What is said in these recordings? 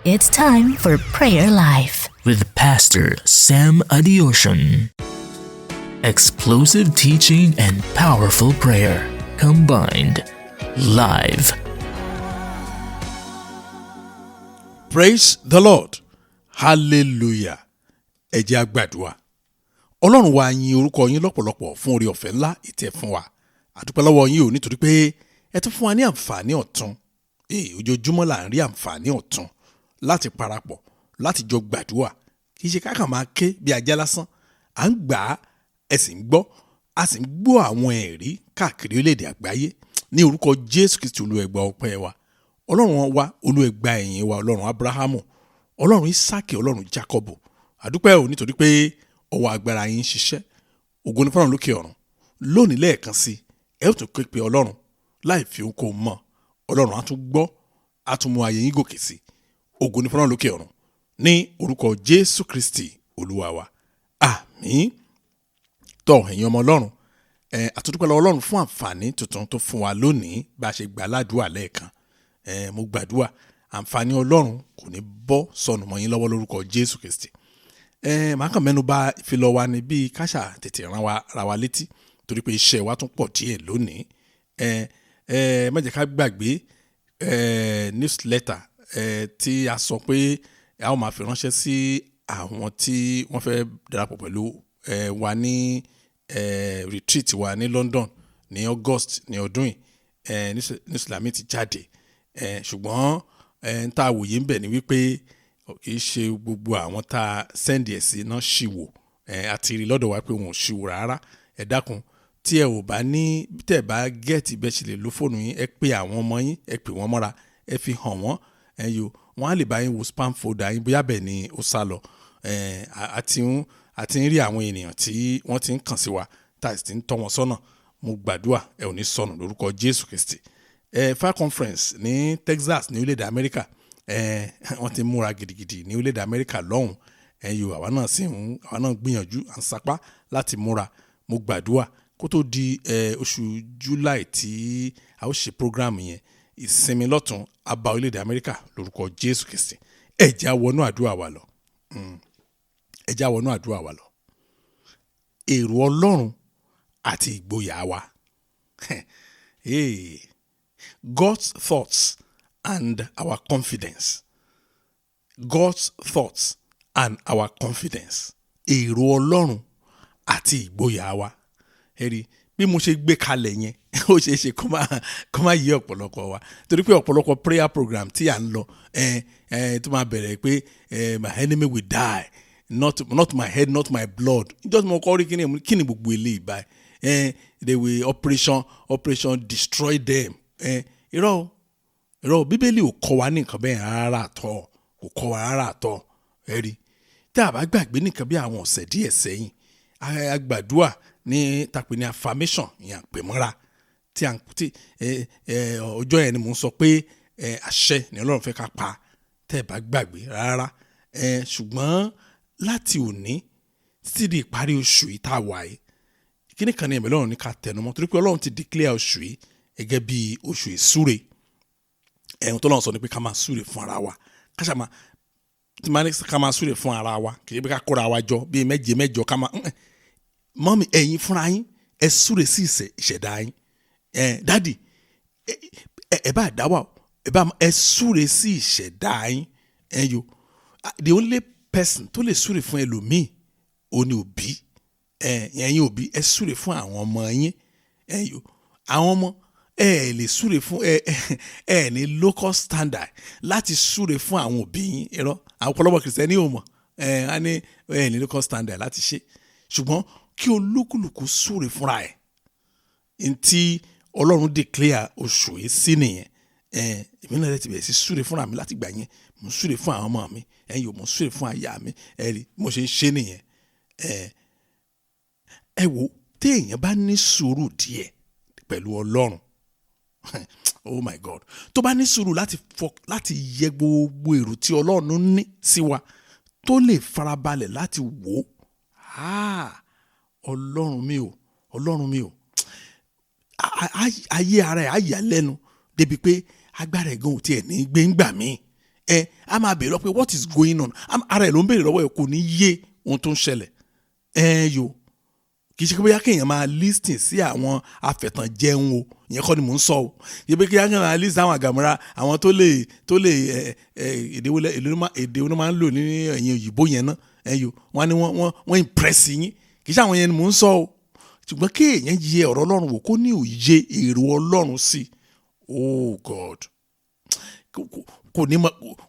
It's time for Prayer Life with Pastor Sam Adeosun. Explosive teaching and powerful prayer combined. Live. Praise the Lord. Hallelujah. Ẹ jẹ́ a gbàdúrà. Ọlọ́run wa yìn orúkọ yín lọ́pọ̀lọpọ̀ fún oore ọ̀fẹ́ ńlá ìtẹ́ fún wa. A dúpẹ́ lọ́wọ́ yín o nítorí pé ẹ tún fún wa ní àǹfààní ọ̀tun. Ojoojúmọ́ là ń rí àǹfààní ọ̀tun láti parapọ̀, láti jọ gbàdúrà. Kì í ṣe kákan máa ké bí ajá lásán. À ń gbà á, ẹ sì ń gbọ́. A sì ń gbọ́ àwọn ẹ̀rí káàkiri orílẹ̀-èdè àgbáyé. Ní orúkọ Jésù Kristi Olúwa ẹ gbà ọpẹ́ wa. Ọlọ́run wa, Olúwa ẹ gbà ẹ̀yìn wa, Ọlọ́run Ábúráhámù, Ọlọ́run Ísákì, Ọlọ́run Jákọ́bù. A dúpẹ́ o nítorí pé ọwọ́ agbára yín ń ṣiṣẹ́. Ògo ni fọ́lọ́run lókè ọ̀run. Lónìí lẹ́ẹ̀kan sí, ẹ ó tún ké pe Ọlọ́run láì fi ohunkóhun mọ̀. Ọlọ́run á tún gbọ́, á tún mú ayé yín gòkè sí. Ògo ni fọ́lọ́run lókè ọ̀run. Ní orúkọ Jésù Kristi Olúwa wa. Àmín. Tọ́ ẹ̀yin ọmọ Ọlọ́run, àtúndúpẹ́ lọ́wọ́ Ọlọ́run fún àǹfààní tuntun tó fún wa lónìí bá a ṣe gbà ládùúà lẹ́ẹ̀kan. Mo gbàdúrà àǹfààní Ọlọ́run kò ní bọ́ sọnù mọ́ yín lọ́wọ́ lórúkọ Jésù Kristi. Màá kàn mẹ́nu bà ìfilọ̀ wa ní bí káṣà tètè ra wa létí torí pé iṣẹ́ wa tún pọ̀ díẹ̀ lónìí. Má jẹ́ ká gbàgbé newsletter tí a sọ pé a ó máa fi ránṣẹ́ sí àwọn tí wọ́n fẹ́ darapọ̀ pẹ̀lú wa ní retreat wa ní London ní August ní ọdún yìí. newsletter mi ti jáde. Ṣùgbọ́n n tá a wòye ń bẹ̀ ni wípé kì í ṣe gbogbo àwọn tá a send ẹ̀ sí náà ṣìwò. Àti rí lọ́dọ̀ wa pé wọn ò ṣìwò rárá. Ẹ dákun tí ẹ ò bá ní tẹ́ ẹ bá gẹ́ẹ̀tì bẹ́ẹ̀ ṣe lè lo fóònù yín, ẹ pè àwọn ọmọ yín, ẹ pè wọ́n mọ́ra, ẹ fi hàn wọ́n. Wọ́n á lè bá yín wo spam folder yín bóyá bẹ́ẹ̀ ni ó sá lọ. Àti ń rí àwọn ènìyàn tí wọ́n ti ń kàn sí wa tá a sì ti ń tọ́ wọn sọ́nà. Mo gbàdúrà ẹ ò ní sọnù lórúkọ Jésù Kristi. Fire conference ní Texas ní orílẹ̀-èdè Amẹ́ríkà. Wọ́n ti múra gidigidi ní orílẹ̀-èdè Amẹ́ríkà lọ́hùn. Àwa náà gbìyànjú à ń sapá láti múra. Mo gbàdúrà kó tó di oṣù July tí a ó ṣe program yẹn, ìsinmi lọ́tún abá orílẹ̀-èdè Amẹ́ríkà lórúkọ Jésù Kristi. Ẹ jẹ́ á wọnú àdúrà wa lọ. Ẹ jẹ́ á wọnú àdúrà wa lọ. Èrò Ọlọ́run àti ìgboyà wa. God's thoughts and our confidence. God's thoughts and our confidence. Èrò Ọlọ́run àti ìgboyà wa. Rí bí mo ṣe gbé kalẹ̀ yẹn ó ṣeé ṣe kó má yé ọ̀pọ̀lọpọ̀ wa torí pé ọ̀pọ̀lọpọ̀ prayer program tí à ń lọ tó máa bẹ̀rẹ̀ pé my enemy will die, not my head, not my blood. Just mo kọ́ rí kí ni gbogbo eléyìí báyìí. They will operation destroy them. Irọ́ Bíbélì ò kọ́ wa ní nǹkan bẹ́ẹ̀ rárá àtọ́, kò kọ́ wa rárá àtọ́. Rí tí a bá gbàgbé nìkan bí àwọn ọ̀sẹ̀ díẹ̀ sẹ́yìn a gbàdúrà ní tàpé ní affirmation ìyàn pè mọ́ra tí ọjọ́ yẹn ni mò ń sọ pé àṣẹ ni Ọlọ́run fẹ́ ká pa tẹ́ ẹ bá gbàgbé rárá. Ṣùgbọ́n láti òní títí di ìparí oṣù yìí tá a wà yìí, kíní kan ní ẹ̀mí Ọlọ́run ní ká tẹnumọ́ torí pé Ọlọ́run ti declare oṣù yìí gẹ́gẹ́ bí oṣù ìsúre. Ẹ̀hún tó lọ́run sọ ni pé ká máa súre fún ara wa, ká máa súre fún ara wa, kì í ṣe pé ká kóra wa jọ bíi mẹ́jọ ká máa mọ́mí ẹ̀yin fúnra yín ẹ súre sí ìṣẹ̀dá yín. Dádì ẹ bá dáwà ẹ súre sí ìṣẹ̀dá yín. The only person tó lè súre fún ẹlòmíì ó ní òbí. Ẹ̀yin òbí ẹ súre fún àwọn ọmọ yín. Àwọn ọmọ ẹ lè súre fún ẹ ní local standard láti súre fún àwọn òbí yín. Àwọn ọ̀pọ̀lọpọ̀ Kìrìsìtẹ́nì ò mọ̀ á ní ẹ ní local standard láti ṣe. Ṣùgbọ́n kí olúkúlùkù súre fúnra ẹ̀. Ntí Ọlọ́run declare oṣù yìí sí nìyẹn. Èmi náà ti bẹ̀rẹ̀ sí súre fúnra mi láti gbà yẹn. Mo súre fún àwọn ọmọ mi. Mo súre fún aya mi. Rí mo ṣe ń ṣe nìyẹn. Ẹ wo téèyàn bá ní sùúrù díẹ̀ pẹ̀lú Ọlọ́run. Oh my God. Tó bá ní sùúrù láti yẹ gbogbo èrò tí Ọlọ́run ní sí wa tó lè farabalẹ̀ láti wò ó. Ọlọ́run mi ò ayé ara ẹ̀ á yà lẹ́nu débi pé agbára ẹ̀ gan ò tiẹ̀ ní gbé ńgbà mí. a máa béèrè lọ pé what is going on, ara ẹ̀ ló ń béèrè lọ́wọ́ ẹ̀, kò ní yé ohun tó ń ṣẹlẹ̀ kì í ṣe pé bóyá kéèyàn máa listen sí àwọn afẹ̀tànjẹun o, ìyẹn kọ́ ni mò ń sọ o, yẹ pé kéèyàn máa listen àwọn àgàmọ́ra àwọn tó lè èdè wọn máa ń lò ní ẹ̀yìn òyìnbó yẹn náà wọ́n ní wọ́n impress yín, kì í ṣe àwọn yẹn ni mò ń sọ o, ṣùgbọ́n kéèyàn yẹ ọ̀rọ̀ Ọlọ́run wò kó ní òye èrò Ọlọ́run sí oh God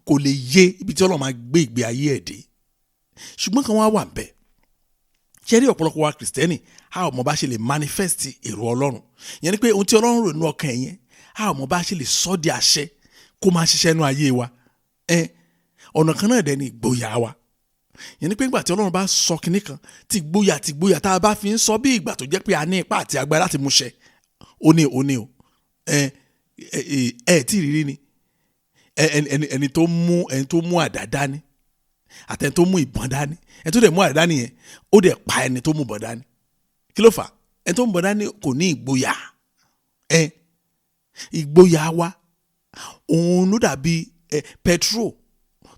kò lè yé ibi tí Ọlọ́run máa gbé ìgbé ayé ẹ̀ dé. Ṣùgbọ́n kan wá wà ń bẹ̀, ṣe rí ọ̀pọ̀lọpọ̀ wa Kristẹni a ò mọ̀ bá ṣe lè manifest èrò Ọlọ́run, yẹn ni pé ohun tí Ọlọ́run rò nínú ọkàn ẹ̀ yẹn a ò mọ̀ bá ṣe lè sọ di àṣẹ kó máa ṣiṣẹ́ nínú ayé wa. Ọ̀nà kan náà dẹ̀ ni ìgboyà wa, yẹn ni pé ìgbà tí Ọlọ́run bá sọ kinní kan tí ìgboyà tá a bá fi ń sọ bí ìgbà tó jẹ́ pé a ní ipá àti agbára láti mú ṣẹ ó ní o tí rírí ni ẹni tó mú àdá dání àtẹni tó mú ìbọn dání, ẹni tó dẹ̀ mú àdá dání yẹn ó dẹ̀ pa ẹni tó mú ìbọn dání. Kí ló fà? Ẹni tó mú ìbọn dání kò ní ìgboyà. Ìgboyà wa òun ló dàbí petrol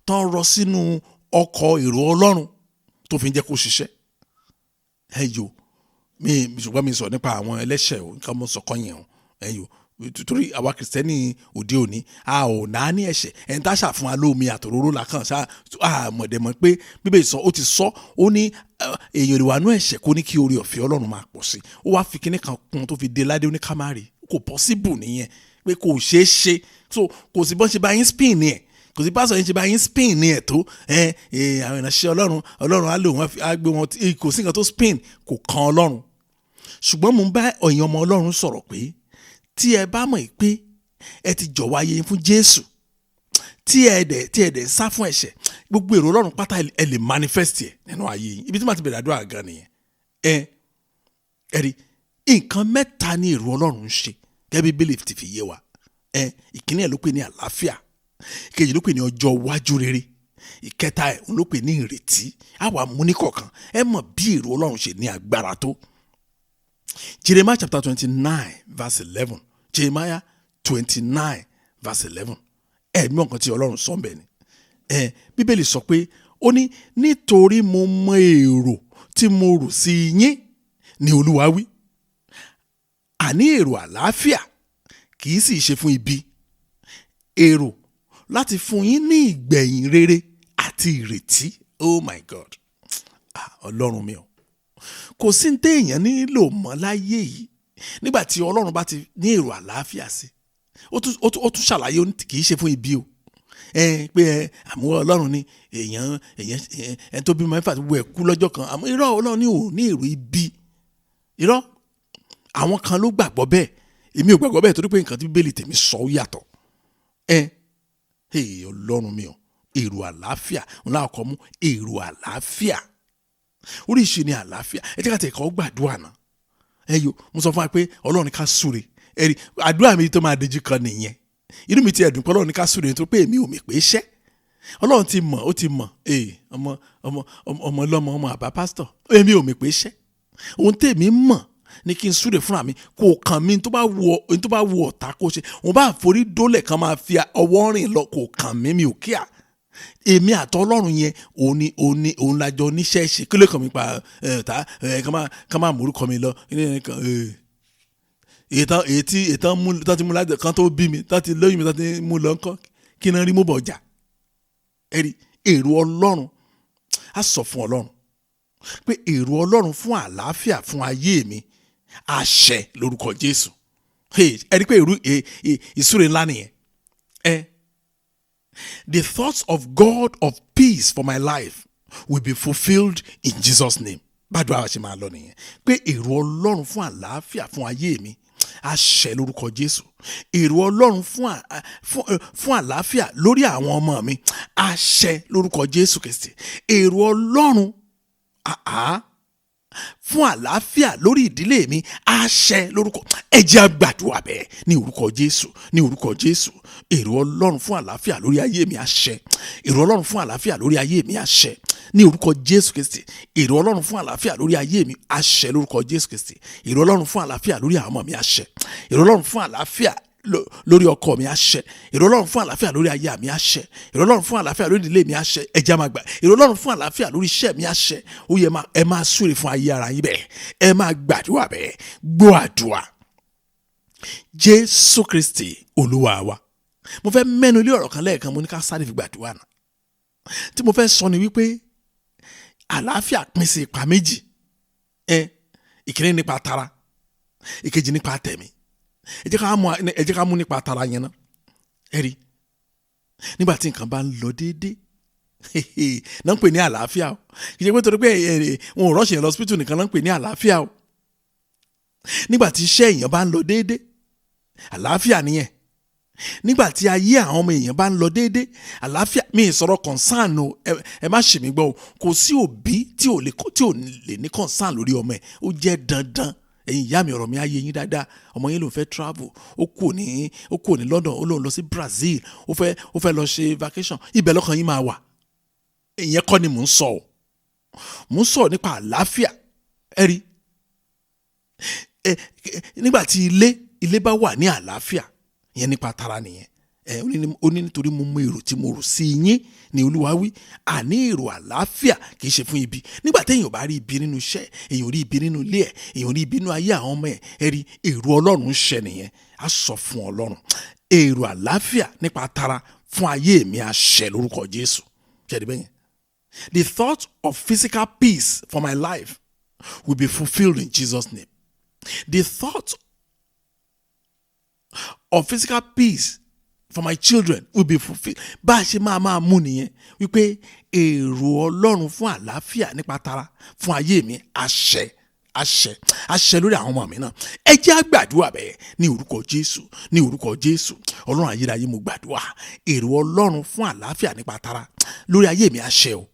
tó ń rọ sínú ọkọ̀ èrò Ọlọ́run tó fi ń jẹ́ kó ṣiṣẹ́. Ṣùgbọ́n mi sọ nípa àwọn ẹlẹ́ṣẹ̀ o, nǹkan mo sọ kọ́ yẹn o. Torí àwa Kristẹni òde òní a ò náà ní ẹ̀ṣẹ̀, ẹni tá a ṣàfún wa lómi àtòróró la kàn ṣá àmọ̀dẹ̀mọ̀ pé Bíbélì sọ ó ti sọ ó ní èèyàn ìwà nú ẹ̀ṣẹ̀ kó ní kí oore ọ̀fẹ́ Ọlọ́run máa pọ̀ sí, ó wá fi kinní kan kún tó fi dé ládé ó ní ká má rí, kò possible nìyẹn pé kò ṣeé ṣe, so kò sí bọ́n ṣe bá yín spin ni ẹ̀, kò sí pásọ̀ yín ṣe bá yín spin ní ẹ̀ tó àwọn ìránṣẹ́ Ọlọ́run á lò wọ́n á gbé wọn, kò sí nǹkan tó spin, kò kan Ọlọ́run. Ṣùgbọ́n mo ń bá ẹ̀yin ọmọ Ọlọ́run sọ̀rọ̀ pé tí ẹ bá mọ̀ pé ẹ ti jọ̀wọ́ ayé fún Jésù, tí ẹ dẹ̀ sá fún ẹ̀ṣẹ̀, gbogbo èrò Ọlọ́run pátá ẹ lè manifest ẹ̀ nínú ayé yín. Ibi tí màá ti bẹ̀rẹ̀ àdúrà gan nìyẹn. ẹ rí nǹkan mẹ́ta ní èrò Ọlọ́run ń ṣe gẹ́gẹ́ bí Bíbélì ti fi yé wa. Ìkíní ẹ̀ ló pè ní àlàáfíà, ìkejì ló pè ní ọjọ́ iwájú rere, ìkẹta ẹ̀ ló pè ní ìrètí. àwa mú ní kọ̀ọ̀kan ẹ mọ̀ bí èrò Ọlọ́run ṣe ní agbára tó. Jeremiah chapter 29 verse 11. Jeremiah 29 verse 11. Ẹ̀mí ọ̀kan tí Ọlọ́run sọ bẹ́ẹ̀ ni. Bíbélì sọ pé ó ní nítorí mo mọ èrò tí mo rò sí yín ni Olúwa wí. Àní èrò àlàáfíà kì í sì ṣe fún ibi. Èrò láti fún yín ní ìgbẹ̀yìn rere àti ìrètí. Oh my God. Ọlọ́run mi o. Kò sí ní téèyàn nílò mọ́ láyé yìí nígbà tí Ọlọ́run bá ti ní èrò àlàáfíà sí. Ó tún ṣàlàyé kì í ṣe fún ibi o. Pé àmúwọ́ Ọlọ́run ni èèyàn tó bímọ mẹ́fà tó wọ ẹ̀kú lọ́jọ́ kan, àmọ́ irọ́ Ọlọ́run ní ò ní èrò ibi. Irọ́ àwọn kan ló gbàgbọ́ bẹ́ẹ̀, èmi ò gbàgbọ́ bẹ́ẹ̀ torí pé nǹkan tí Bíbélì tèmi sọ ó yàtọ̀. Ọlọ́run mi o, èrò àlàáfíà òun láwọn kọ́ mú èrò àlàáfíà. Oríṣi ni àlàáfíà. Ẹ jẹ́ ká tẹ̀ kọ́ gbàdúrà náà. Mo sọ fún wa pé Ọlọ́run ní ká súre. Àdúrà mi tó máa dojú kan nìyẹn. Inú mi ti ẹ̀dùn pé Ọlọ́run ní ká súre nítorí pé èmi ò mì pé iṣẹ́. Ọlọ́run ti mọ̀, ó ti mọ̀. Ọmọ ọlọ́mọ ọmọ àbá pásítọ̀, èmi ò mì pé iṣẹ́. Ohun tèmi mọ̀ ní kí n súre fúnra mi, kò kàn mí tó bá wù ọ̀tá kó ṣe. Òun bá forí dólẹ̀ kan máa fi ọwọ́ rìn lọ, kò kàn mí, mi ò kíà. Èmi àtọ́ Ọlọ́run yẹn òun lájọ oníṣẹ́ ṣe kí ló kàn mí pa ká máa múrú kọ́ mi lọ. Ètò mú tó ti mú láti kan tó bí mi, tó ti lóyún mi, tó ti mú lọ ńkọ́ kí náà rí mú bọ̀ ọjà. Èrò Ọlọ́run á sọ fún Ọlọ́run pé èrò Ọlọ́run fún àlàáfíà fún ayé mi àṣẹ lórúkọ Jésù. Ẹ rí pé ìsúre ńlá nìyẹn. The thoughts of God of peace for my life will be fulfilled in Jesus' name. Bàdúrà ṣe máa lọ nìyẹn. Pé èrò Ọlọ́run fún àlàáfíà fún ayé mi àṣẹ lórúkọ Jésù. Èrò Ọlọ́run fún àlàáfíà lórí àwọn ọmọ mi àṣẹ lórúkọ Jésù Kristi. Èrò Ọlọ́run fún àlàáfíà lórí ìdílé mi àṣẹ lórúkọ. Ẹ jẹ́ a gbàdúrà bẹ́ẹ̀ ní orúkọ Jésù, ní orúkọ Jésù. Èrò Ọlọ́run fún àlàáfíà lórí ayé mi àṣẹ. Èrò Ọlọ́run fún àlàáfíà lórí ayé mi àṣẹ ní orúkọ Jésù Kristi. Èrò Ọlọ́run fún àlàáfíà lórí ayé mi àṣẹ lórúkọ Jésù Kristi. Èrò Ọlọ́run fún àlàáfíà lórí àwọn ọmọ mi àṣẹ. Èrò Ọlọ́run fún àlàáfíà lórí ọkọ mi àṣẹ, èrò Ọlọ́run fún àlàáfíà lórí aya mi àṣẹ, èrò Ọlọ́run fún àlàáfíà lórí ìdílé mi àṣẹ, ẹ jẹ́ máa gbà, èrò Ọlọ́run fún àlàáfíà lórí iṣẹ́ mi àṣẹ. Ó yẹ ẹ máa súre fún ayé ara yín bẹ́ẹ̀, ẹ máa gbàdúrà bẹ́ẹ̀, gbọ́ àdúrà. Jésù Kristi Olúwa wa. Mo fẹ́ mẹ́nu lé ọ̀rọ̀ kan lẹ́ẹ̀kan, mo ní ká sáré fi gbàdúrà náà. Tí mo fẹ́ sọ ni wípé àlàáfíà pín sí ipa méjì. Ìkíní nípa tara, ìkejì nípa tẹ̀mí. Ẹ jẹ́ ká mú nípa tara yẹn náà. Ẹ rí, nígbà tí nǹkan bá ń lọ déédéé náà ń pè ní àlàáfíà o. Kì í ṣe pé torí pé wọn ò rọ́ọ̀ṣì yẹn lọ hospital nìkan náà ń pè ní àlàáfíà o. Nígbà tí iṣẹ́ èèyàn bá ń lọ déédéé, àlàáfíà nìyẹn. Nígbà tí ayé àwọn ọmọ èèyàn bá ń lọ déédéé, àlàáfíà. Mi ì sọ̀rọ̀ concern o, ẹ má ṣe mí gbọ́ o. Kò sí òbí tí ò lè ní concern lórí ọmọ ẹ̀. Ó jẹ́ dandan. Ẹ̀yin ìyá mi, ọ̀rọ̀ mi á yé yín dáadáa. Ọmọ yín ló fẹ́ travel, ó kò ní London, ó lóun lọ sí Brazil, ó fẹ́ lọ ṣe vacation. Ibẹ̀ lọ́kàn yín máa wà. Ìyẹn kọ́ ni mò ń sọ o. Mò ń sọ nípa àlàáfíà. Ẹ rí, nígbà tí ilé bá wà ní àlàáfíà, ìyẹn nípa tara nìyẹn. Ó ní nítorí mo mọ èrò tí mo rò sí yín ni Olúwa wí, àní èrò àlàáfíà kì í ṣe fún ibi. Nígbà tí èèyàn bá rí ibi nínú iṣẹ́, èèyàn rí ibi nínú ilé ẹ̀, èèyàn rí ibi nínú ayé àwọn ọmọ ẹ̀, ẹ rí èrò Ọlọ́run ń ṣẹ nìyẹn. Á sọ fún Ọlọ́run, èrò àlàáfíà nípa tara fún ayé mi á ṣẹ lórúkọ Jésù. Ṣé ẹ rí bẹ́ẹ̀ yẹn? The thought of physical peace for my life will be fulfilled in Jesus' name. The thought of physical peace for my children will be fulfilled. Bá a ṣe máa mú nìyẹn wípé èrò Ọlọ́run fún àlàáfíà nípa tara fún ayé mi àṣẹ lórí àwọn ọmọ mi náà. Ẹ jẹ́ á gbàdúrà bẹ́ẹ̀ ní orúkọ Jésù, ní orúkọ Jésù. Ọlọ́run ayérayé, mo gbàdúrà èrò Ọlọ́run fún àlàáfíà nípa tara lórí ayé mi àṣẹ o.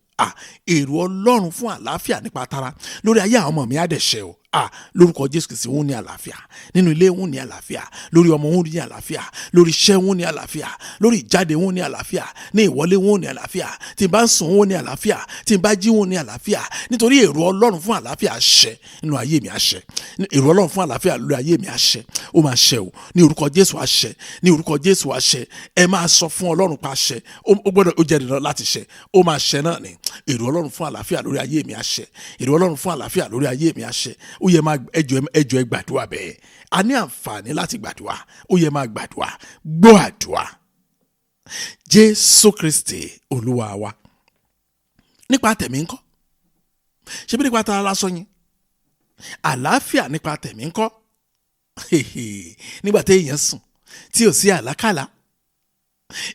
Èrò Ọlọ́run fún àlàáfíà nípa tara lórí ayé àwọn ọmọ mi á dẹ̀ ṣẹ o. Lórúkọ Jésù Kristi, wọn ní àlàáfíà nínú ilé, wọn ní àlàáfíà lórí ọmọ, wọn ní àlàáfíà lórí iṣẹ́, wọn ní àlàáfíà lórí ìjáde, wọn ní àlàáfíà ní ìwọlé, wọn ní àlàáfíà tí n bá ń sùn, wọn ní àlàáfíà tí n bá jí, wọn ní àlàáfíà. Nítorí èrò Ọlọ́run fún àlàáfíà àṣẹ nínú ayé mi àṣẹ. Èrò Ọlọ́run fún àlàáfíà lórí ayé mi àṣẹ. Ó máa ṣẹ o ní orúkọ Jésù àṣẹ, ní orúkọ Jésù àṣẹ. Ẹ máa sọ fún Ọlọ́run pa àṣẹ. Ó jẹ́ dandan láti ṣẹ. Ó máa ṣẹ náà ni. Èrò Ọlọ́run fún àlàáfíà lórí ayé mi àṣẹ. Èrò Ọlọ́run fún àlàáfíà lórí ayé mi àṣẹ. Ó yẹ máa ẹjọ́ ẹ gbàdúrà bẹ́ẹ̀. A ní àǹfààní láti gbàdúrà. Ó yẹ máa gbàdúrà. Gbọ́ àdúrà. Jésù Kristi Olúwa wa. Nípa tẹ̀mí ńkọ́? Ṣé bí nípa tara lásán yín? Àlàáfíà nípa tẹ̀mí ńkọ́? Nígbà tí èèyàn sùn tí ò sí àlákàlà,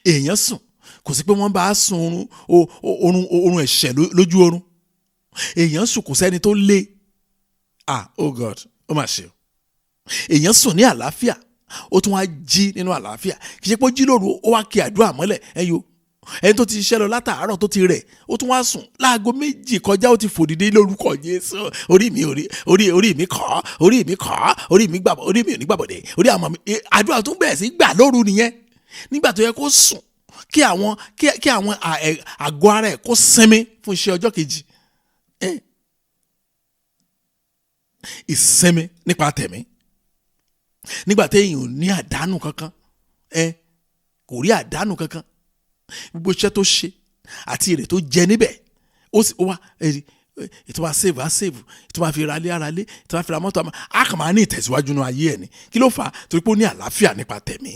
èèyàn sùn kò sí pé wọ́n bá sùn oorun ẹ̀ṣẹ̀ lójú oorun, èèyàn sùn kò sẹ́ni tó lé. Oh God, ó mà ṣe o. Èèyàn sùn ní àlàáfíà, ó tún wá jí nínú àlàáfíà. Kì í ṣe pé ó jí lóru ó wá kí àdúrà mọ́lẹ̀. Ẹni tó ti ṣiṣẹ́ lọ látàárọ̀ tó ti rẹ̀, ó tún wá sùn láago 2 kọjá, ó ti fò dìde lórúkọ Jésù. Orí mi kọ́, orí mi ò ní gbàbọ̀dé, orí àwọn mi. Àdúrà tún bẹ̀rẹ̀ sí gbà lóru nìyẹn. Nígbà tó yẹ kó sùn kí àwọn àgọ́ ara ẹ̀ kó sinmi fún iṣẹ́ ọjọ́ kejì. Ìsinmi nípa tẹ̀mí. Nígbà téèyàn ò ní àdánù kankan, kò rí àdánù kankan, gbogbo iṣẹ́ tó ṣe àti èrè tó jẹ níbẹ̀, ó wá ètò máa save, ètò máa fi ra lé, ètò máa fi ra mọ́tò, á kàn máa ní ìtẹ̀síwájú nínú ayé ẹ̀ ni. Kí ló fà á? Torí pé ó ní àlàáfíà nípa tẹ̀mí.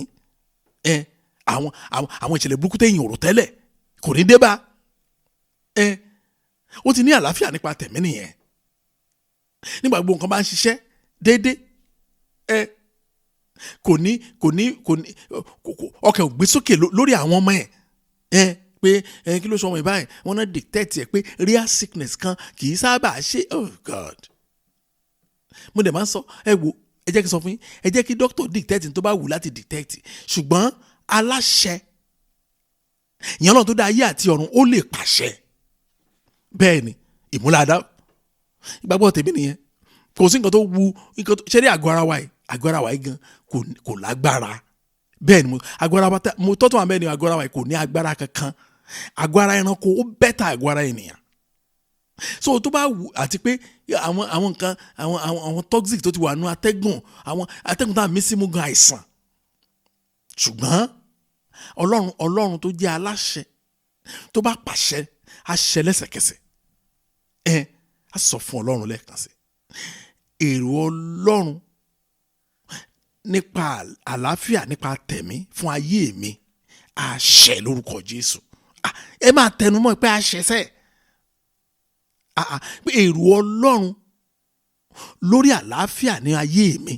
Àwọn ìṣẹ̀lẹ̀ burúkú téèyàn ò rò tẹ́lẹ̀ kò ní dé bá. Ó ti ní àlàáfíà nípa tẹ̀mí nìyẹn. Nígbà gbogbo nǹkan bá ń ṣiṣẹ́ déédéé, kò ní ọkàn ò gbé sókè lórí àwọn ọmọ ẹ̀. Pé kí ló sọ ọmọ ìbáyìí, wọ́n náà dictate ẹ̀ pé real sickness kan kì í sábà ṣe. Oh God, mo dẹ̀ máa ń sọ, ẹ jẹ́ kí n sọ fún yín, ẹ jẹ́ kí doctor dictate tó bá wù láti dictate, ṣùgbọ́n aláṣẹ ìyẹn náà tó dá ayé àti ọ̀run ó lè pàṣẹ. Bẹ́ẹ̀ ni ìmúláadá ìgbàgbọ́ tèmi nìyẹn. Kò sí nǹkan tó wu nǹkan tó ṣe rí àgọ́ ara wa yìí gan kò lágbára. Bẹ́ẹ̀ ni àgọ́ ara wa mo tọ́tọ̀ wà bẹ́ẹ̀ ni àgọ́ ara wa yìí kò ní agbára kankan. Àgọ́ ara ẹranko ó bẹ́tà àgọ́ ara ènìyàn. So tó bá wù, àti pé àwọn nǹkan àwọn toxic tó ti wà nínú atẹ́gùn, àwọn atẹ́gùn tá a mí sí mú gan àìsàn. ṣùgbọ́n ọlọ́run tó jẹ́ aláṣẹ tó bá pàṣẹ àṣẹ lẹ́sẹ̀kẹsẹ̀ a sọ fún ọlọ́run lẹ́ẹ̀kan sí èrò ọlọ́run nípa àlàáfíà nípa tẹ̀mí fún ayé mi àṣẹ lórúkọ Jésù. Ẹ máa tẹnumọ́ pé àṣẹ sẹ́ pé èrò ọlọ́run lórí àlàáfíà ní ayé mi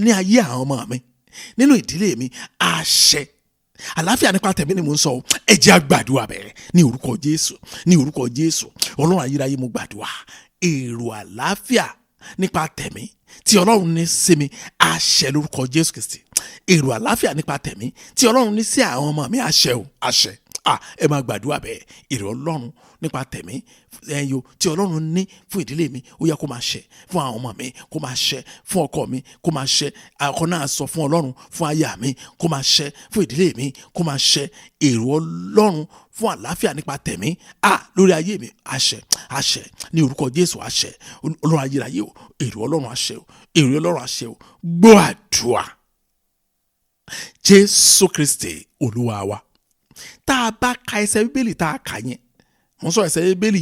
ní ayé àwọn ọmọ mi nínú ìdílé mi àṣẹ àlàáfíà nípa tẹ̀mí ni mò ń sọ ẹ jẹ́ a gbàdúrà bẹ́ẹ̀ ní orúkọ Jésù ní orúkọ Jésù. Ọlọ́run ayérayé mo gbàdúrà èrò àlàáfíà nípa tẹ̀mí tí ọlọ́run ní sí mi àṣẹ lórúkọ Jésù Kristi. Èrò àlàáfíà nípa tẹ̀mí tí ọlọ́run ní sí àwọn ọmọ mi àṣẹ ẹ máa gbàdúrà bẹ́ẹ̀ èrò ọlọ́run nípa tẹ̀mí tí ọlọ́run ní fún ìdílé mi ó yẹ kó máa ṣẹ fún àwọn ọmọ mi kó máa ṣẹ fún ọkọ mi kó máa ṣẹ ọkọ náà sọ fún ọlọ́run fún aya mi kó máa ṣẹ fún ìdílé mi kó máa ṣẹ èrò ọlọ́run fún àlàáfíà nípa tẹ̀mí lórí ayé mi àṣẹ ní orúkọ Jésù àṣẹ. Ọlọ́run ayérayé o èrò ọlọ́run àṣẹ o èrò ọlọ́run àṣẹ o gbọ́ àdúrà Jésù Kristi Olúwa wa. Tá a bá ka ẹsẹ̀ bíbélì tá a kà yẹn mo sọ ẹsẹ̀ bíbélì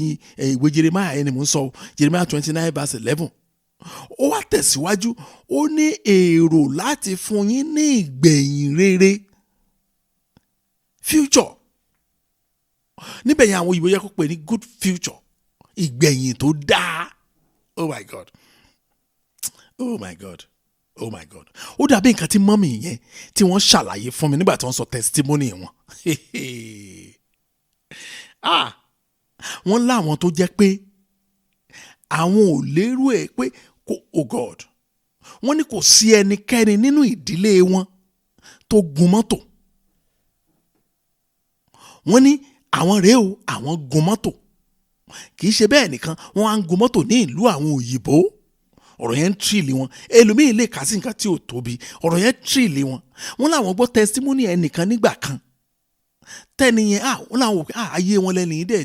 ìwé Jeremiah yẹn ni mo ń sọ Jeremiah 29:11 ó wá tẹ̀síwájú ó ní èrò láti fún yín ní ìgbẹ̀yìn rere future níbẹ̀ yẹn àwọn òyìnbó yẹ kó pè ní good future ìgbẹ̀yìn tó dáa. Oh my God oh my God oh my God ó dàbí nǹkan tí mọ́mì yẹn tí wọ́n ṣàlàyé fún mi nígbà tí wọ́n sọ testimony wọn wọ́n láwọn tó jẹ́ pé àwọn ò lérò ẹ̀ pé oh God wọ́n ní kò sí ẹnikẹ́ni nínú ìdílé wọn tó gun mọ́tò wọ́n ní àwọn rèé o àwọn gun mọ́tò kì í ṣe bẹ́ẹ̀ nìkan wọ́n á ń gun mọ́tò ní ìlú àwọn òyìnbó ọ̀rọ̀ yẹn ń tírìlì wọn ẹlòmíín lè kà sí nǹkan tí ò tóbi ọ̀rọ̀ yẹn ń tírìlì wọn. wọ́n láwọn gbọ́ testimony ẹnìkan nígbà kan tẹ́ni yẹn wọ́n láwọn wò pé ayé wọn lẹ́nu yìí dẹ̀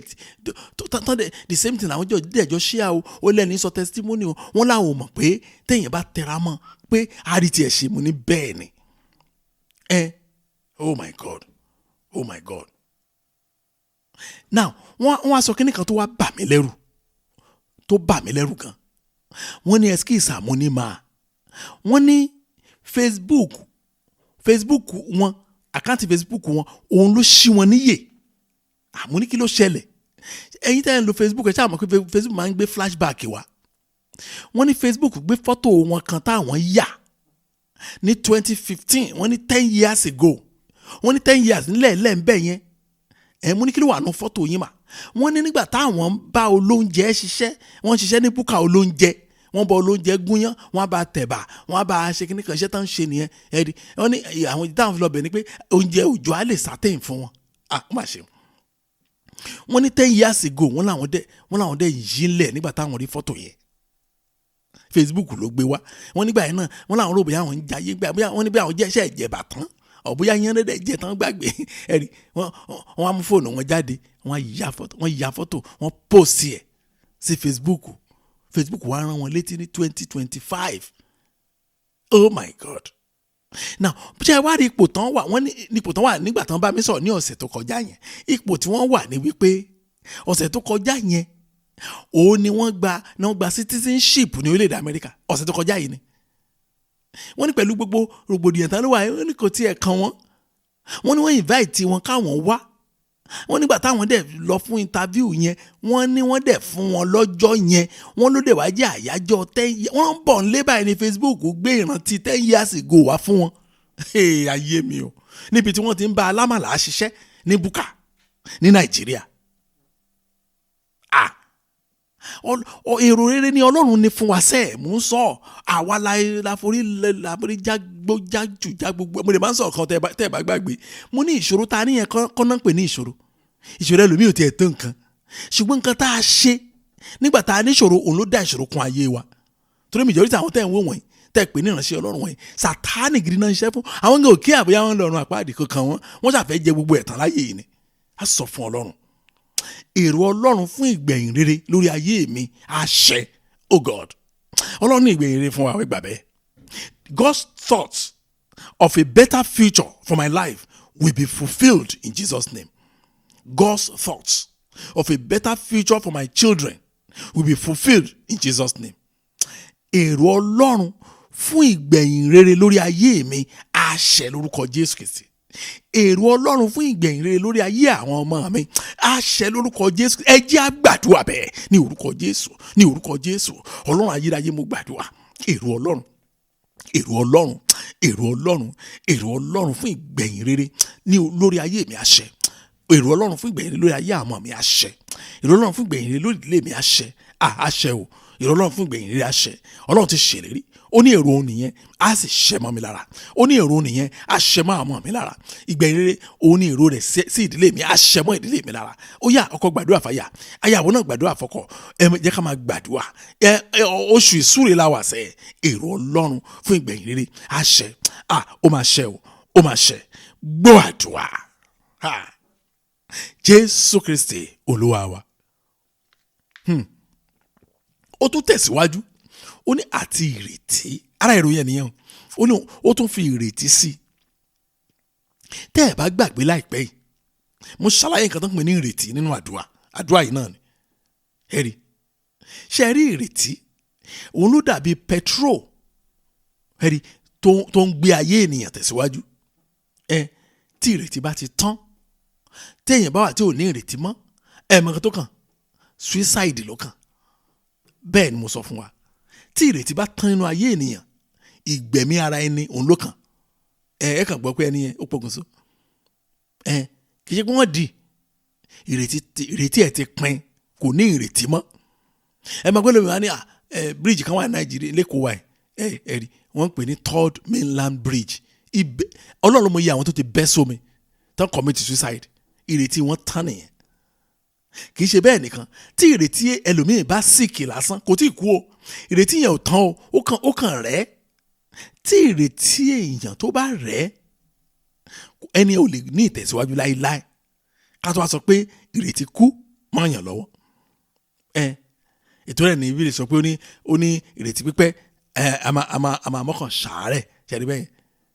the same thing àwọn dẹ̀jọ́ ṣíà ó lẹ́nu sọ testimony o wọ́n láwọn mọ̀ pé téèyàn bá tẹra mọ́ pé àrítì ẹ̀ ṣe mu ní bẹ́ẹ̀ ni oh my God oh my God. Now wọ́n á sọ kíní kan tó wá bà mí lẹ́rù gan wọ́n ní ẹskíìsì àmúni máa wọ́n ní Facebook wọn àkáǹtì Facebook wọn òun ló ṣí wọn níyè àmúni kí ló ṣẹlẹ̀ ẹ̀yin tẹ́ ẹ̀ ń lo Facebook ẹ̀ ṣáà mọ̀ pé Facebook máa ń gbé flashback wá wọ́n ní Facebook gbé fọ́tò wọn kan táwọn yà ní 2015 wọ́n ní 10 years ago wọ́n ní 10 years nílẹ̀ lẹ́ńbẹ̀ yẹn mú ní kí ló wà nù fọ́tò yín mà wọ́n ní nígbà táwọn bá olóúnjẹ ṣiṣẹ́ wọ́n ṣiṣẹ́ ní búkà olóúnjẹ wọ́n bá olóúnjẹ gúnyán wọ́n bá tẹ̀bà wọ́n bá ṣe kíní kan iṣẹ́ tán ń ṣe nìyẹn ẹ̀rí wọ́n ní àwọn ìdáhùn fi lọ bẹ̀ ni pé oúnjẹ òjò á lè sátẹ̀yìn fún wọn ó mà ṣe. wọ́n ní 10 years ago wọ́n làwọn dẹ̀ yí lẹ̀ nígbà táwọn rí fọ́tò yẹn Facebook ló gbé wá wọ́n nígbà yẹn náà wọ́n làwọn rò bóyá àwọn ń jayé wọ́n ní bí àwọn jẹ́ iṣẹ́ ìjẹ̀bà tán ọ̀bóyá yẹn rẹ̀ jẹ́ tán gbàgbé ẹ̀rí wọ́n á mú fóònù wọn jáde wọ́n ya fọ́tò wọ́n post ẹ̀ sí Facebook wá rán wọn létí ní 2025 oh my God. Now ṣé ẹ wá rí ipò tán wà wọ́n ní ipò tán wà nígbà tán bá mi sọ̀rọ̀ ní ọ̀sẹ̀ tó kọjá yẹn ipò tí wọ́n wà ní wípé ọ̀sẹ̀ tó kọjá yẹn òun ni wọ́n gba citizenship ní orílẹ̀-èdè Amẹ́ríkà ọ̀sẹ̀ tó kọjá yìí ni wọ́n ní pẹ̀lú gbogbo rògbòdìyàn tán ló wà wọ́n ní kò tiẹ̀ kan wọ́n ní wọ́n invite wọn káwọn wá wọ́n nígbà táwọn dẹ̀ lọ fún interview yẹn wọ́n ní wọ́n dẹ̀ fún wọn lọ́jọ́ yẹn wọ́n ló dẹ̀ wá jẹ́ àyájọ́ 10 years wọ́n ń bọ̀ nílé báyìí ní Facebook gbé ìrántí 10 years ago wá fún wọn ayé mi o níbi tí wọ́n ti ń bá alámàlà ṣiṣẹ́ ní búkà ní Nàìjíríà èrò rere ni Ọlọ́run ní fún wa sẹ́ẹ̀ mú sọ àwa láforí jágbójájù jágbógbó mo lè máa ń sọ̀rọ̀ kan tẹ́ ẹ bá gbàgbé mo ní ìṣòro ta níyẹn kọ́nà pè ní ìṣòro ẹlòmíì ò tiẹ̀ tó nǹkan ṣùgbọ́n nǹkan tá a ṣe nígbà tá a ní ìṣòro òun ló dá ìṣòro kún ayé wa torí majority àwọn tẹ́ ẹ̀ ń wò wọ̀nyí tẹ́ ẹ pè ní ìránṣẹ́ Ọlọ́run wọ̀nyí Sátánì gidi náà ń ṣiṣẹ́ fún àwọn ń gòkè àbúyá wọn lọ́rùn àpáàdì kankan wọ́n ṣàfẹ́ jẹ gbogbo ẹ̀tàn láyé yìí ni a sọ fún Ọlọ́run èrò Ọlọ́run fún ìgbẹ̀yìn rere lórí ayé mi àṣẹ oh God Ọlọ́run ní ìgbẹ̀yìn rere fún wa wípé bẹ́ẹ̀ God's thoughts of a better future for my life will be fulfilled in Jesus' name. God's thoughts of a better future for my children will be fulfilled in Jesus' name. Èrò Ọlọ́run fún ìgbẹ̀yìn rere lórí ayé mi á ṣẹ lórúkọ Jésù Kristi. Èrò Ọlọ́run fún ìgbẹ̀yìn rere lórí ayé àwọn ọmọ mi á ṣẹ lórúkọ Jésù. Ẹ jẹ́ á gbàdúrà bẹ́ẹ̀ ní orúkọ Jésù, ní orúkọ Jésù. Ọlọ́run ayérayé mo gbàdúrà. Èrò Ọlọ́run, èrò Ọlọ́run, èrò Ọlọ́run, èrò Ọlọ́run fún ìgbẹ̀yìn rere ní lórí ayé mi á ṣẹ. Èrò Ọlọ́run fún ìgbẹ̀yìn rere lórí ayé àwọn ọmọ mi á ṣẹ. Èrò Ọlọ́run fún ìgbẹ̀yìn rere lórí ìdílé mi á ṣẹ. Á ṣẹ o. Èrò Ọlọ́run fún ìgbẹ̀yìn rere á ṣẹ. Ọlọ́run ti ṣèlérí. Ó ní èrò òun nìyẹn á sì ṣẹ mọ́ mi lára. Ó ní èrò òun nìyẹn á ṣẹ mọ́ àwọn ọmọ mi lára. Ìgbẹ̀yìn rere òun ní èrò rẹ̀ sí ìdílé mi á ṣẹ mọ́ ìdílé mi lára. Ó yá ọkọ gbàdúrà fàyà, ayàwó náà gbàdúrà fọ́kọ. Jẹ́ ká máa gbàdúrà. Oṣù ìsúre la wà sẹ́. Èrò Ọlọ́run fún ìgbẹ̀yìn rere á ṣẹ. Ó máa ṣẹ o, ó máa ṣẹ. Gbọ́ àdúrà. Jésù Kristi Olúwa wa. Ó tún tẹ̀síwájú. Ó ní àti ìrètí, ara ìròyìn ènìyàn. Ó ní ó tún fi ìrètí sí. Tẹ́ ẹ bá gbàgbé láìpẹ́ yìí, mo ṣàlàyé nǹkan tó ń pè ní ìrètí nínú àdúrà yìí náà ni. Ẹ rí, ṣe rí ìrètí, òun ló dàbí petrol, ẹ rí, tó ń gbé ayé ènìyàn tẹ̀síwájú. Tí ìrètí bá ti tán, téèyàn bá wà tí ò ní ìrètí mọ́, mọ̀ nǹkan tó kàn, suicide ló kàn. Bẹ́ẹ̀ ni mo sọ fún wa. Tí ìrètí bá tán nínú ayé ènìyàn, ìgbẹ̀mí ara ẹni òun ló kàn. Ẹ kàn gbọ́ pé ẹni yẹn ó pokùnso. Kì í ṣe pé wọ́n di ìrètí ẹ̀ ti pin, kò ní ìrètí mọ́. Máa gbọ́dọ̀ mi wá ní bridge kan wà ní Nàìjíríà lẹ́kọ̀ọ́ wa ẹ̀ rí, wọ́n ń pè ní third mainland bridge. Ọlọ́run mo yẹ àwọn tó ti bẹ́ sómi tán commit suicide. Ìrètí wọn tán nìyẹn. Kì í ṣe bẹ́ẹ̀ nìkan, tí ìrètí ẹlòmíì bá sick lásán kò tí ì kú o. Ìrètí yẹn ò tán o, ó kàn rẹ̀. Tí ìrètí èèyàn tó bá rẹ̀, ẹni ò lè ní ìtẹ̀síwájú láéláé. Ká tó wá sọ pé ìrètí kú mọ́ yàn lọ́wọ́. Ètò rẹ̀ ní ibi lè sọ pé ó ní ìrètí pípẹ́ a máa mọ́kàn ṣàárẹ̀ ṣẹ́ni bẹ́ẹ̀.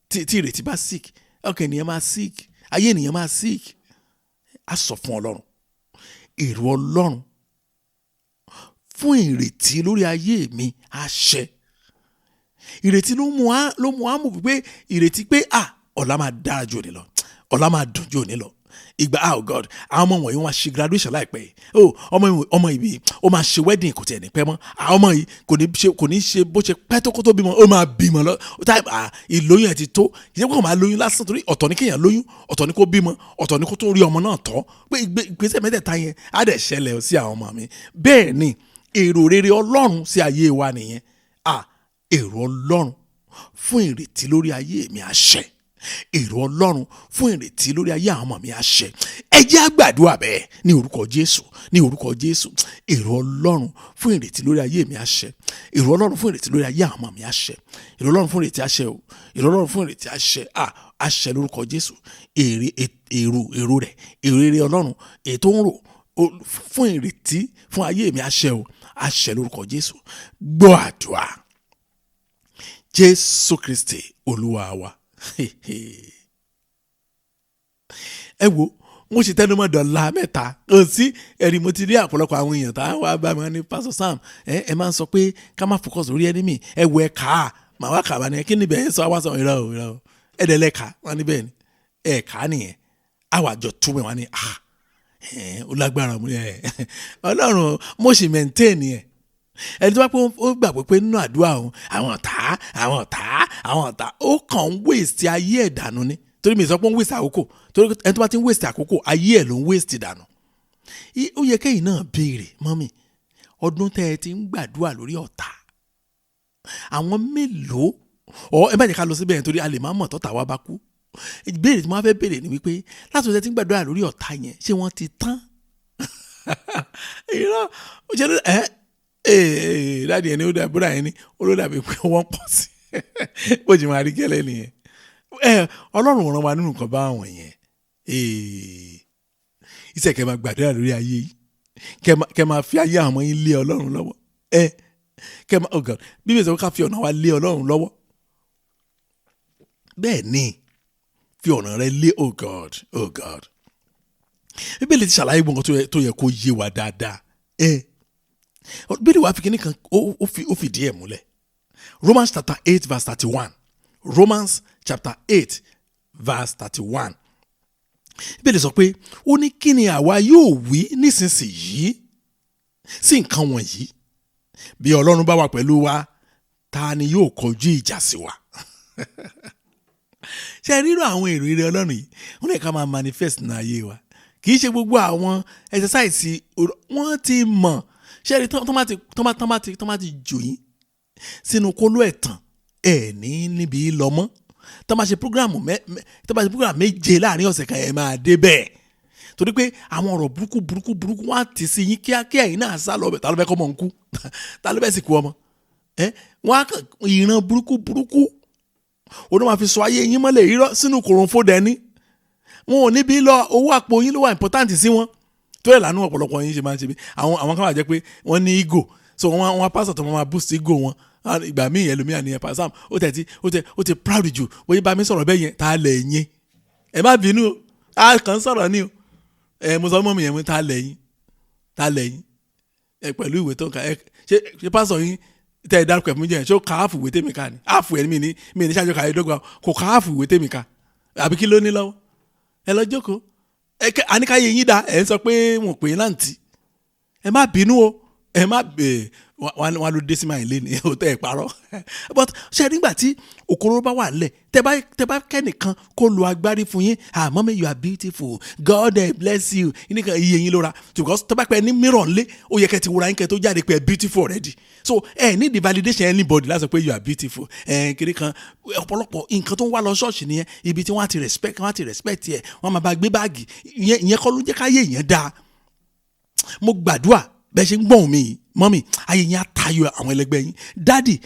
Tí ìrètí bá sick, ọkàn ènìyàn máa sick, ayé ènìyàn máa sick. A sọ fún Ọlọ́run. Èrò Ọlọ́run fún ìrètí lórí ayé mi á ṣẹ. Ìrètí ló mú á mú pé ìrètí pé ọ̀la máa dára jù òní lọ, ọ̀la máa dùn jù òní lọ. Oh God, àwọn ọmọ wọ̀nyí wọ́n máa ṣe graduation láìpẹ́. Ọmọ ìbí ó máa ṣe wedding kò tiẹ̀ ní pẹ́ mọ́. Àwọn ọmọ yìí kò ní ṣe bó ṣe pẹ́ tó kó tó bímọ, ó máa bímọ lọ. Ìlóyún ẹ̀ ti tó. Ìṣe pé kò máa lóyún lásán torí ọ̀tọ̀ ní kéèyàn lóyún, ọ̀tọ̀ ní kó bímọ, ọ̀tọ̀ ní kó tó rí ọmọ náà tọ́. Pé ìgbésẹ̀ mẹ́tẹ̀ẹ̀ta yẹn á dẹ̀ ṣẹlẹ̀ sí àwọn ọmọ mi. Bẹ́ẹ̀ ni èrò rere Ọlọ́run sí ayé wa nìyẹn. Èrò Ọlọ́run fún ìrètí lórí ayé mi á ṣẹ. Èrò Ọlọ́run fún ìrètí lórí ayé àwọn ọmọ mi á ṣẹ. Ẹ jẹ́ á gbàdúrà bẹ́ẹ̀ ní orúkọ Jésù, ní orúkọ Jésù. Èrò Ọlọ́run fún ìrètí lórí ayé mi á ṣẹ. Èrò Ọlọ́run fún ìrètí lórí ayé àwọn ọmọ mi á ṣẹ. Èrò Ọlọ́run fún ìrètí á ṣẹ o. Èrò Ọlọ́run fún ìrètí á ṣẹ. Á ṣẹ lórúkọ Jésù. Èrò rẹ̀, èrò rere Ọlọ́run ètò ń rò fún ìrètí fún ayé mi á ṣẹ o. Á ṣẹ lórúkọ Jésù. Gbọ́ àdúrà. Jésù Kristi Olúwa wa. Ẹ wo, mo sì tẹnu mọ́ dọ̀la mẹ́ta. Kò sí ẹ̀rí, mo ti rí àpọ̀lọpọ̀ àwọn èèyàn tá a wá bá mi ní Pastor Sam. Ẹ máa ń sọ pé ká má focus lórí enemy. Ẹ wo ẹ̀ka màá wá kà wá ní kí ni bẹ́ẹ̀ sọ wá sọ ìrọ̀ ẹ̀dẹ̀lẹ́ka wọn ní bẹ́ẹ̀ ni ẹ̀ka nìyẹn. Àwàjọ túmọ̀ wọn ni ó lágbára mu Ọlọ́run mo sì maintain yẹn. Ẹni tó bá pé ó gbàgbọ́ pé nínú àdúrà òun àwọn ọ̀tá ó kàn ń waste ayé ẹ̀ dànù ni. Torí mi sọ pé ó ń waste àkókò, torí ẹni tó bá ti ń waste àkókò ayé ẹ̀ ló ń waste dànù. Ó yẹ kẹ́yìn náà béèrè, mọ́mì, ọdún tẹ́ ẹ ti ń gbàdúrà lórí ọ̀tá, àwọn mélòó ẹ má jẹ́ ká lọ síbẹ̀ yẹn torí a lè má mọ̀ tọ́ta wa bá kú. Ìbéèrè tí mo fẹ́ béèrè ni wípé láti ọjọ́ tí ń gbàdúrà lórí ọ̀tá yẹn ṣé wọ́n ti tán? Dáàdi ẹni ó dàbúrà yẹn ni olódàbí pé wọ́n pọ̀ sí bó ṣe máa rí gẹ́lẹ́ nìyẹn. Ọlọ́run ràn wá nínú nǹkan bá àwọn yẹn. Iṣẹ́ kẹ́ máa gbàdúrà lórí ayé yìí, kẹ́ máa fi ayé àwọn yín lé Ọlọ́run lọ́wọ́. Kẹ́ máa Bíbélì sọ ká fi ọ̀nà wa lé Ọlọ́run lọ́wọ́. bẹ́ẹ̀ ni fi ọ̀nà rẹ lé oh God. Bíbélì ti ṣàlàyé gbọ̀ngàn tó yẹ kó yé wa dáadáa. Bíbélì wa fi kíní kan ó fìdí ẹ̀ múlẹ̀. Romans chapter 8 verse 31. Romans chapter 8 verse 31. Bíbélì sọ pé ó ní kí ni àwa yóò wí nísinsìnyí sí nǹkan wọ̀nyí? Bí Ọlọ́run bá wà pẹ̀lú wa, ta ni yóò kọjú ìjà sí wa? Ṣé rírò àwọn èrò ire Ọlọ́run yìí wọ́n lè ká máa manifest ní ayé wa? Kì í ṣe gbogbo àwọn exercise wọ́n ti mọ̀. Ṣé rí tán bá ti jò yín sínú kóló ẹ̀tàn ní níbi lọ mọ́. Tán bá ṣe program méje láàrin ọ̀sẹ̀ kan ẹ̀ máa dé bẹ́ẹ̀. Torí pé àwọn ọ̀rọ̀ burúkú wọ́n á ti sí yín kíákíá yìí náà sá lọ́bẹ̀. Ta ló fẹ́ kọ́ ọmọ ń kú? Ta ló fẹ́ sì kú ọmọ? Wọ́n á kàn ìran burúkú oní máa fi sọ ayé yín mọ́lẹ̀ irọ́ sínú kòròǹfò dẹ́ni. Wọn ò ní bí lọ owó àpò yín ló wà important sí wọn. Tó yẹ lánàá ọ̀pọ̀lọpọ̀ yín ṣe máa ń ṣe bí àwọn kan wà jẹ́ pé wọ́n ní ego, so wọ́n pásọ̀ tó máa boost ego wọn. Ìgbà míì ẹlòmíà ni ẹ̀pà Sam ó ti proud jù bóyá bá mi sọ̀rọ̀ bẹ́ẹ̀ yẹn ta lẹ̀ yín. Ẹ má bínú o, a kàn sọ̀rọ̀ ni o. Mo sọ mọ́ mi yẹn ta lẹ̀ yín. Pẹ̀lú ìwé tó ń ka ṣe pásọ̀ yín tẹ́ ẹ dárúkọ ẹ̀fún jẹ́ ṣé ó ka áàfù ìwé tèmi ká ni? Áàfù ẹ̀ mi ní ṣáájú ká ẹ̀dọ́gba kò ka áàfù ìwé tèmi ká. Àbí kí ló ní lọ́wọ́? Ẹ lọ jókòó. Àníkáyé yín dá ẹ̀ ń sọ pé wọ́n pè é láǹtì. Ẹ má bínú o, ẹ má wọn ló dé sí máa ń lé ní òótọ́ ẹ̀ parọ́. But ṣe nígbà tí òkúrò bá wà nílẹ̀ tẹ bá kẹ́nìkan kó lu agbárí fún yín, mommy you are beautiful, God bless you, nìkan iye yín lóra. Because tẹ bá pẹ́ ní mìíràn lé ó yẹ kẹ́ ti wúra yín kẹ́ tó jáde pé beautiful already. So need the validation anybody láti sọ pé you are beautiful. Kiri kan ọ̀pọ̀lọpọ̀ nǹkan tó ń wá lọ ṣọ́ọ̀ṣì nìyẹn, ibi tí wọ́n ti respect ẹ̀ wọ́n máa bá gbé báàgì ìyẹn kọ́ ló jẹ́ káyé yẹn dáa. Mo gbàdúrà bẹ́ẹ̀ ṣe ń gbọ́n mi mọ́mì ayé yẹn á tayọ àwọn ẹlẹgbẹ́ yín. Dádì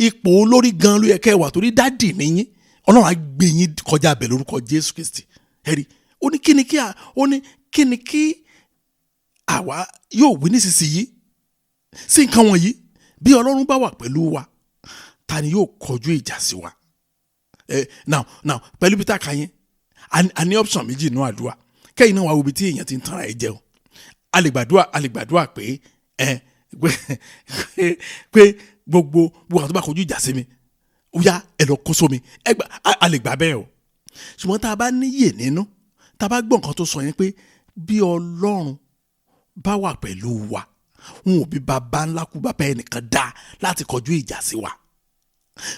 ipò olórí gan ló yẹ kẹ́ wà torí dádì nìyín. Ọlọ́run á gbé yín kọjá bẹ̀ lórúkọ Jésù Kristi. Ẹ̀rí ó ní kí ni kí àwa yóò wí nísinsìnyí sí nǹkan wọ̀nyí? Bí Ọlọ́run bá wà pẹ̀lú wa, ta ni yóò kọjú ìjà sí wa? Now pẹ̀lú bí táka yẹn a ní option méjì nínú àdúrà. Kẹ́yìn náà wà wo ibi tí èèyàn ti ń tanra ẹ̀ jẹun. A lè gbàdúrà pé gbogbo àwọn tó bá kọjú ìjà sí mi ó yá ẹ lọ kó sómi. A lè gbà bẹ́ẹ̀ o. Ṣùgbọ́n tá a bá níyè nínú, tá a bá gbọ́ nǹkan tó sọ yẹn pé bí Ọlọ́run bá wà pẹ̀lú wa, wọn ò bí bàbá ńlá kú bàbá ẹnìkan dá láti kọjú ìjà sí wa.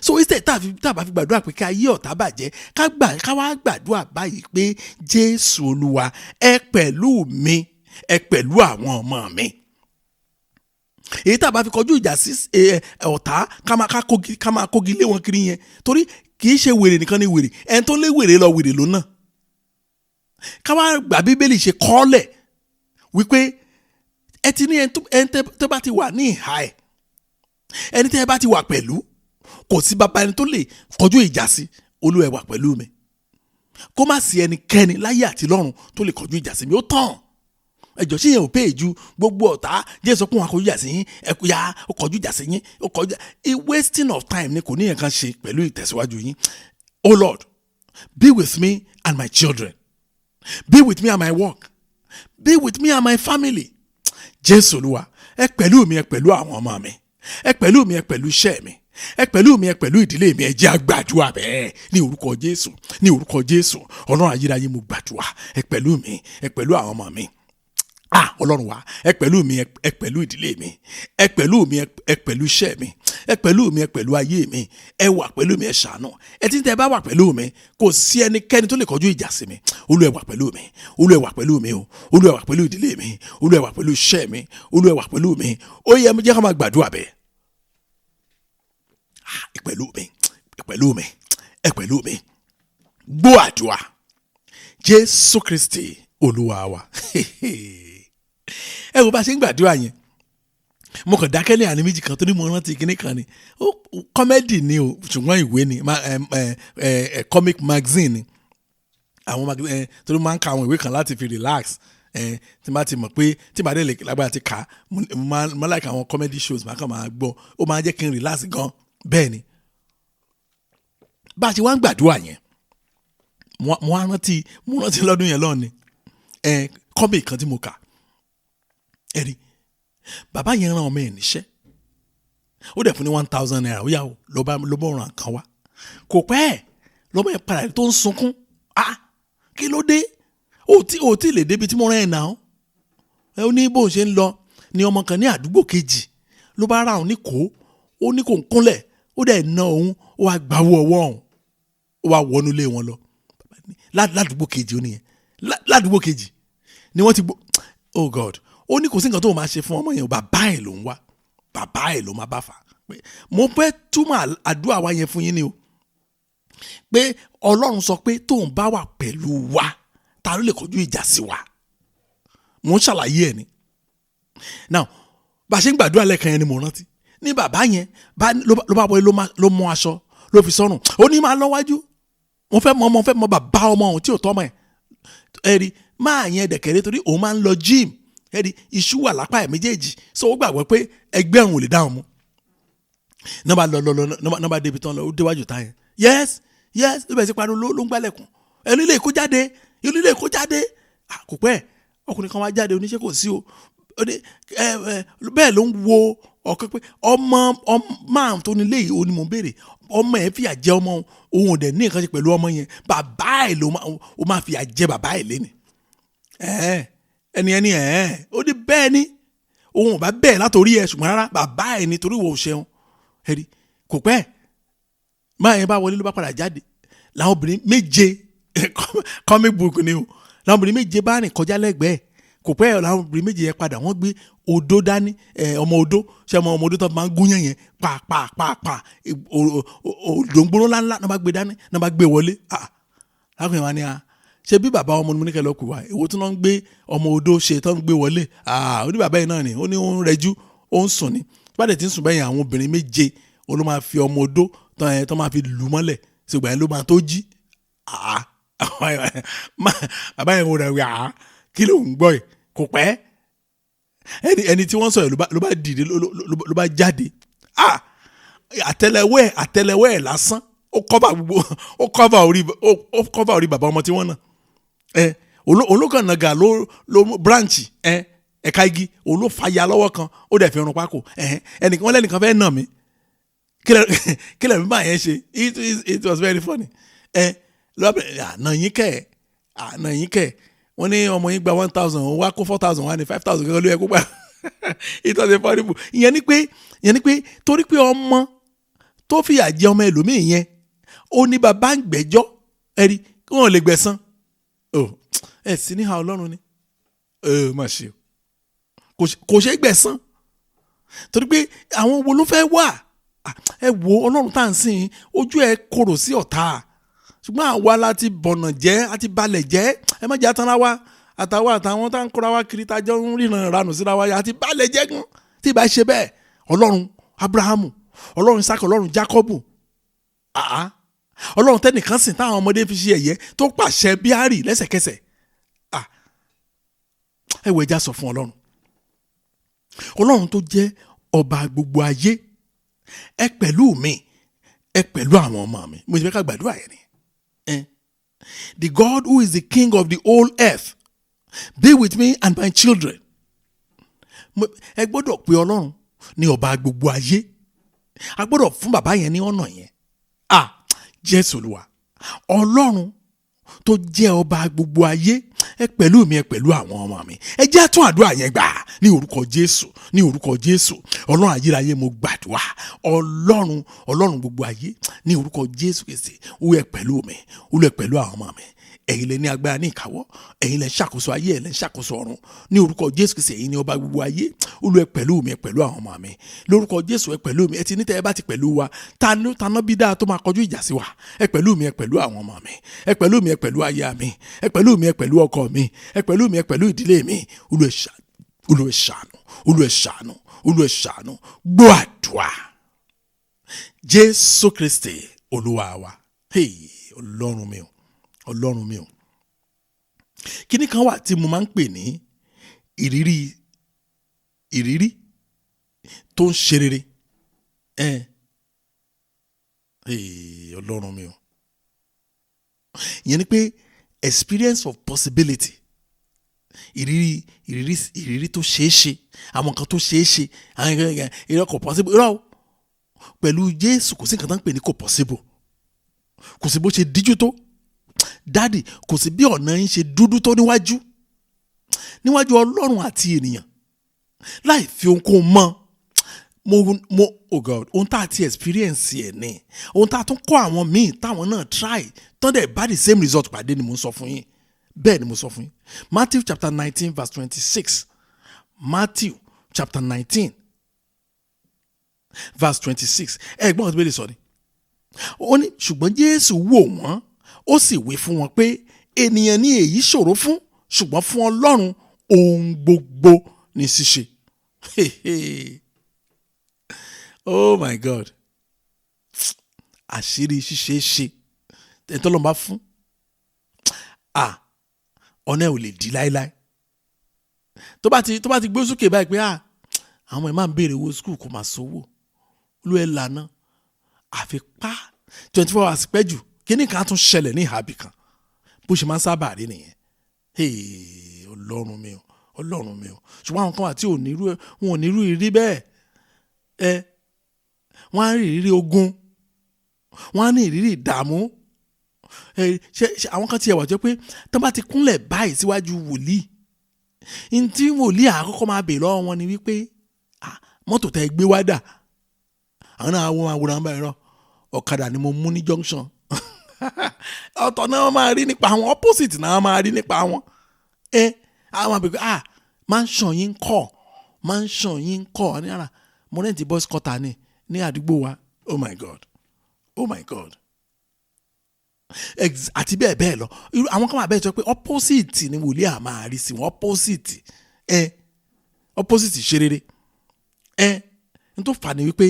So instead tá a bá fi gbàdúrà pé ká yí ọ̀tá bàjẹ́, ká wá gbàdúrà báyìí pé Jésù Olúwa ẹ pẹ̀lú mi, ẹ pẹ̀lú àwọn ọmọ mi. Èyí tá a bá fi kọjú ìjà sí ọ̀tá ká máa kógi lé wọn kiri yẹn, torí kì í ṣe wèrè nìkan ni wèrè, ẹni tó lé wèrè lọ wèrè ló náà. Ká wá gbà Bíbélì ṣe kọ́lẹ̀ wípé ẹ ti ní ẹni tó bá ti wà ní ìhà ẹ̀, ẹni tẹ́ ẹ bá ti wà pẹ̀lú, kò sí bàbá ẹni tó lè kọjú ìjà sí. Olúwa ẹ wà pẹ̀lú mi, kó má sí ẹnikẹ́ni láyé àti lọ́run tó lè kọjú ìjà sí mi. Ó tán. Ẹjọ́ sí yẹn ò pé ju gbogbo ọ̀tá Jésù kún akọjú ìjà sí yín, ẹkú ya ó kọjú ìjà sí yín, ó kọjú wasting of time ni kò ní nǹkan ṣe pẹ̀lú ìtẹ̀síwájú yín. Oh Lord, be with me and my children, be with me and my work, be with me and my family. Jésù Olúwa ẹ pẹ̀lú mi, ẹ pẹ̀lú àwọn ọmọ mi, ẹ pẹ̀lú mi, ẹ pẹ̀lú iṣẹ́ mi, ẹ pẹ̀lú mi, ẹ pẹ̀lú ìdílé mi. Ẹ jẹ́ a gbàdúrà bẹ́ẹ̀ ní orúkọ Jésù, ní orúkọ Jésù. Ọlọ́run ayérayé mo gbàdúrà, ẹ pẹ̀lú mi, ẹ pẹ̀lú àwọn ọmọ mi. Ọlọ́run wa ẹ pẹ̀lú mi, ẹ pẹ̀lú ìdílé mi, ẹ pẹ̀lú mi, ẹ pẹ̀lú iṣẹ́ mi, ẹ pẹ̀lú mi, ẹ pẹ̀lú ayé mi. Ẹ wà pẹ̀lú mi, ẹ ṣàánú. Ẹ tí tẹ́ bá wà pẹ̀lú mi, kò sí ẹnikẹ́ni tó lè kọjú ìjà sí mi. Olúwa ẹ wà pẹ̀lú mi, Olúwa ẹ wà pẹ̀lú mi o, Olúwa ẹ wà pẹ̀lú ìdílé mi, Olúwa ẹ wà pẹ̀lú iṣẹ́ mi, Olúwa ẹ wà pẹ̀lú mi. Ó yẹ jẹ́ ká máa gbàdúrà bẹ́ẹ̀. Ẹ pẹ̀lú mi, ẹ pẹ̀lú mi, ẹ pẹ̀lú mi. Gbọ́ àdúrà Jésù Kristi Olúwa wa. Ẹ wo bá ṣe ń gbàdúrà yẹn, mo kàn dákẹ́ ní àní méjì kan torí mo rántí kinní kan ni. Kọ́mẹ́dì ni o, ṣùgbọ́n ìwé ni, comic magazine ni. Àwọn magazine torí mo máa ń ka àwọn ìwé kan láti fi relax. Tí n bá ti mọ̀ pé tí màá dé lè lágbára ti kà á, mo like àwọn comedy shows máa kàn máa gbọ́, ó máa jẹ́ kí n relax gan. Bẹ́ẹ̀ ni bá a ṣe wá ń gbàdúrà yẹn mo rántí lọ́dún yẹn lọ́ọ̀ni kọ́mì kan tí mo kà ẹ̀rí bàbá yẹn rán ọmọ ẹ̀ níṣẹ́ ó dẹ̀ fún ní 1,000 naira ó yà ó ló bá ràn kan wá kò pẹ́ lọ́mọ ẹ̀ padà tó ń sunkún kí ló dé ó tí lè débi tí mo rán ẹ̀ náà ó ní bó ṣe ń lọ ní ọmọ kan ní àdúgbò kejì ló bá ra òun ní kó ó ní kò ń kúnlẹ̀ ó dẹ̀ ná òun ó wá gbawó ọwọ́ òun ó wá wọnú ilé wọn lọ ládùúgbò kejì ó nìyẹn ládùúgbò kejì ni wọ́n ti gbọ́ oh God ó ní kò sí nǹkan tó máa ṣe fún ọmọ yẹn bàbá ẹ̀ ló ń wá bàbá ẹ̀ ló máa bá fà mo fẹ́ túmọ̀ àdúrà wa yẹn fún yín ni o pé Ọlọ́run sọ pé tóun bá wà pẹ̀lú wa ta ló lè kọjú ìjà sí wa mo ń ṣàlàyé ẹ̀ ni now bá a ṣe ń gbàdúrà lẹ́ẹ̀kan yẹn ni mo rántí ní bàbá yẹn ló bá wọlé ló mú aṣọ ló fi sọ́rùn ó ní máa lọ wájú mo fẹ́ mọ bàbá ọmọ òun tí ò tọ́mọ ẹ̀ ẹ̀rí máa yẹn dẹ̀kẹ̀rẹ́ torí òun máa ń lọ gym ẹ̀rí iṣu wà lápá ẹ̀ méjèèjì so ó gbàgbọ́ pé ẹgbẹ́ òun ò lè dáhùn mú nọ́ba lọ nọ́ba débi tán lọ ó déwájú tá yẹn yes ló bẹ̀rẹ̀ sí pariwo ló ń gbálẹ̀kùn ẹnu ilé kó jáde kò pẹ́ ọkùnrin kan wá jáde oníṣẹ́ kò sí o bẹ́ẹ̀ ló ń wo ọ̀kan pé ọmọ máa tó nílé yìí ó ní mò ń béèrè ọmọ ẹ̀ fìyà jẹ ọmọ òun ò dẹ̀ ní nǹkan ṣe pẹ̀lú ọmọ yẹn bàbá ẹ̀ ló máa fìyà jẹ bàbá ẹ̀ lẹ́nu ẹni ó ní bẹ́ẹ̀ ni òun ò bá bẹ́ẹ̀ látòrí ẹ̀ ṣùgbọ́n rárá bàbá ẹ̀ nítorí ìwọ òṣèun ẹ̀rí kò pẹ́ máa yẹn bá wọlé ló bá padà jáde làwọn obìnrin méje comic book ni o làwọn obìnrin méje bá rìn kọjá lẹ́gbẹ̀ẹ́ kò pẹ́ làwọn obìnrin méje yẹn padà wọ́n gbé odó dání ọmọ odó ṣe ọmọ odó tó máa ń gúnyàn yẹn pa òdòǹgbòrò ńláńlá náà bá gbé dání náà bá gbé wọlé lákùnrin wa ni ṣe bí bàbá ọmọ ní kẹlẹ́ ọkùnrin wa èwo tí wọ́n ń gbé ọmọ odó ṣe tó ń gbé wọlé ó ní bàbá yìí náà ni ó ní ó ń rẹjú ó ń sùn ni bá dẹ̀ ti ń sùn bẹ́yìn àwọn obìnrin méje ó ló máa fi ọmọ odó tó máa fi lù mọ́lẹ̀ ṣùgbọ́n yẹn ló máa tó jí bàbá yẹn wò rẹ̀ wí kí ló ń gbọ́ ẹ̀ kò pẹ́ ẹni tí wọ́n sọ yẹn ló bá dìde ló bá jáde àtẹ́lẹwọ́ ẹ̀ lásán ó kọ́fà orí bàbá ọmọ tí wọ́n náà olókàn nàgà ló branch ẹ̀ka igi òun ló fàyà lọ́wọ́ kan ó dẹ̀ fi irun pákó ẹnìkan wọ́n lẹ́nìkan fẹ́ nà mí kí lẹ́nu bá yẹn ṣe it was very funny àná yín kẹ́ wọ́n ní ọmọ yín gba 1,000 òun wá kó 4,000 wá ní 5,000 gẹ́gẹ́ ló yẹ kó gbà it was a funny book ìyẹn ni pé torí pé ọmọ tó fìyà jẹ ọmọ ẹlòmíì yẹn ó ní bàbá ń gbẹ́jọ́ ẹ̀rí kí wọ́n lè gbẹ̀san sí níhà Ọlọ́run ni má ṣe kò ṣe gbẹ̀san torí pé àwọn wo ló fẹ́ wà wo Ọlọ́run tá à ń sìn ojú ẹ̀ korò sí ọ̀tá ṣùgbọ́n àwa láti bọ̀nà jẹ́ àti balẹ̀ jẹ́ ẹ má jẹ́ àtàrà wa àtàwọn tá à ń kóra wa kiri tá a jọ ń ríran ìranù síra wa àti balẹ̀ jẹ́ gan tí ì bá ṣe bẹ́ẹ̀ Ọlọ́run Abrahamu Ọlọ́run Isaac Ọlọ́run Jacobu Ọlọ́run tẹ́nìkan sìn táwọn ọmọdé fi ṣe ẹ̀yẹ tó pàṣẹ bíárì lẹ́sẹ̀kẹsẹ̀ ẹ wọ ẹja sọ fún Ọlọ́run tó jẹ́ ọba gbogbo ayé ẹ pẹ̀lú mi ẹ pẹ̀lú àwọn ọmọ mi mo ti fẹ́ ká gbàdúrà yẹn ni the God who is the king of the whole earth be with me and my children ẹ gbọ́dọ̀ pé Ọlọ́run ní ọba gbogbo ayé a gbọ́dọ̀ fún bàbá yẹn ní ọ̀nà yẹn Jésù Olúwa Ọlọ́run tó jẹ́ ọba gbogbo ayé ẹ pẹ̀lú mi ẹ pẹ̀lú àwọn ọmọ mi ẹ jẹ́ àtún àdúrà yẹn gbà ní orúkọ Jésù Ọlọ́run ayérayé mo gbàdúrà Ọlọ́run gbogbo ayé ní orúkọ Jésù Kristi ó yẹ pẹ̀lú mi ó lẹ pẹ̀lú àwọn ọmọ mi ẹ̀yin lẹ ní agbára ní ìkáwọ́ ẹ̀yin lẹ ṣàkóso ayé ẹ̀ lẹ ṣàkóso ọ̀run ní orúkọ Jésù Kristi ẹ̀yin ní ọba gbogbo ayé Olú ẹ pẹ̀lú mi ẹ pẹ̀lú àwọn ọmọ mi lórúkọ Jésù ẹ pẹ̀lú mi ẹ ti ní tẹ́ ẹ bá ti pẹ̀lú wa taná bí dáa tó máa kọjú ìjà sí wa ẹ pẹ̀lú mi ẹ pẹ̀lú àwọn ọmọ mi ẹ pẹ̀lú mi ẹ pẹ̀lú aya mi ẹ pẹ̀lú mi ẹ pẹ̀lú ọkọ mi ẹ pẹ̀lú mi ẹ pẹ̀lú ìdílé mi Olú ẹ ṣàánú gbọ́ àdúrà Jésù Kristi Olúwa wa Ọlọ́run mi o kíní kan wà tí mo máa ń pè ní ìrírí tó ń ṣe rere Ọlọ́run mi o ìyẹn ni pé experience of possibility, ìrírí tó ṣeé ṣe, àwọn nǹkan tó ṣeé ṣe, àwọn ìrọ̀ kò possible, irọ́ pẹ̀lú Jésù kò sí nǹkan tó ń pè ní kò possible, kò sí bó ṣe díjú tó, dádì kò sí bí ọ̀nà yín ṣe dúdú tó níwájú Ọlọ́run àti ènìyàn láì fi ohunkóhun mọ́. mo oh God, ohun tá a ti experience ẹ̀ ní ohun tá a tún kọ́ àwọn míì táwọn náà try tán dẹ̀ bá the same result pàdé ni mo sọ fún yín. Bẹ́ẹ̀ ni mo sọ fún yín. Matthew chapter 19 verse 26. Matthew chapter 19 verse 26. Ẹ̀gbọ́n ọ̀tún bẹ́ẹ̀ lè sọ ni. Ó ní ṣùgbọ́n Jésù wò wọ́n ó sì wí fún wọn pé ènìyàn ní èyí ṣòro fún, ṣùgbọ́n fún Ọlọ́run ohun gbogbo ní ṣíṣe. Oh my God. Àṣírí ṣíṣe ṣe ẹ̀tọ́ ló ń bá fún. Ọ̀nà ò lè di láéláé. Tó bá ti gbé sókè báyìí pé àwọn ẹ̀ máa ń béèrè owó skul kò máa sówó. Olú ẹ̀ lànà. Àfi 24 hours pẹ́ jù kíní kan tún ṣẹlẹ̀ ní ìhàbì kan. Bó ṣe máa ń sábà rí nìyẹn. Ọlọ́run mi o. Ṣùgbọ́n àwọn kan wà tí wọn ò ní irú ìrírí bẹ́ẹ̀. Wọ́n á rí ìrírí ogun. Wọ́n á ní ìrírí ìdààmú. Àwọn kan ti ẹ̀wà jẹ́ pé tó bá ti kúnlẹ̀ báyìí síwájú wòlíì, ní tí wòlíì àkọ́kọ́ máa bèèrè lọ́wọ́ wọn ni wípé mọ́tò tẹ́ gbé wá dà. Àwọn náà wọ́n máa wòran báyìí rọ ọ̀kadà ni mo mú ní junction. Ọ̀tọ̀ náà máa rí nípa àwọn opposite náà máa rí nípa wọn. Àwọn àbẹ̀kọ́ mansion yín kọ́ ní ara mo rẹ́ǹtì boys quarter ní àdúgbò wa. Oh my God. Àti bẹ́ẹ̀ bẹ́ẹ̀ lọ. Àwọn kan máa bẹ́ẹ̀ sọ pé opposite ni wòlíì à máa rí sí wọn. Opposite ṣe rere. N tó fà ní wípé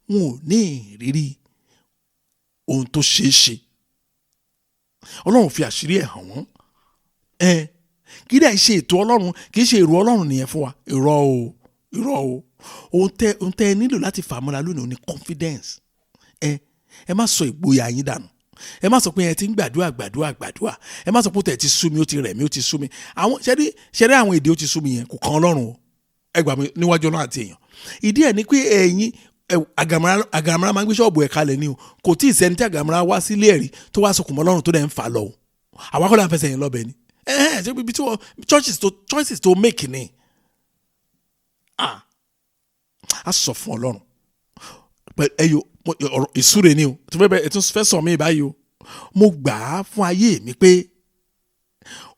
wọn ò ní ìrírí ohun tó ṣeé ṣe. Ọlọ́run fi àṣírí ẹ̀ hàn wọ́n. Kí dẹ̀ ṣe ètò Ọlọ́run, kì í ṣe èrò Ọlọ́run nìyẹn fún wa. Irọ́ o. Ohun tẹ́ ẹ nílò láti fàmọ́ra lónìí ní confidence. Ẹ má sọ ìgboyà yín dànù. Ẹ má sọ pé ẹ ti ń gbàdúrà. Ẹ má sọ pé tẹ̀ ti sú mi, ó ti rẹ̀ mí, ó ti sú mi. Àwọn ṣẹ́rí àwọn èdè ó ti sú mi yẹn kò kan Ọlọ́run o. Ẹ gbà mí níwájú Ọlọ́run àti èèyàn. Ìdí ẹ̀ ni pé ẹ̀yin àgàmàrà máa ń gbé ṣọ́ọ̀bù ẹ̀ kalẹ̀ ni o. Kò tí ì sẹ́ni tí àgàmàrà wá sílé ẹ̀rí tó wá sokùn mọ́ Ọlọ́run tó dẹ̀ ń fà lọ o. Àwa kọ́ la ń fẹsẹ̀ yẹn lọ́bẹ̀ ni. Ṣé ibi tí wọ́n choices tó make ni. A sọ fún Ọlọ́run ẹyọ ìsúre ni o tó fẹ́ sọ mí báyìí o. Mo gbà á fún ayé mi pé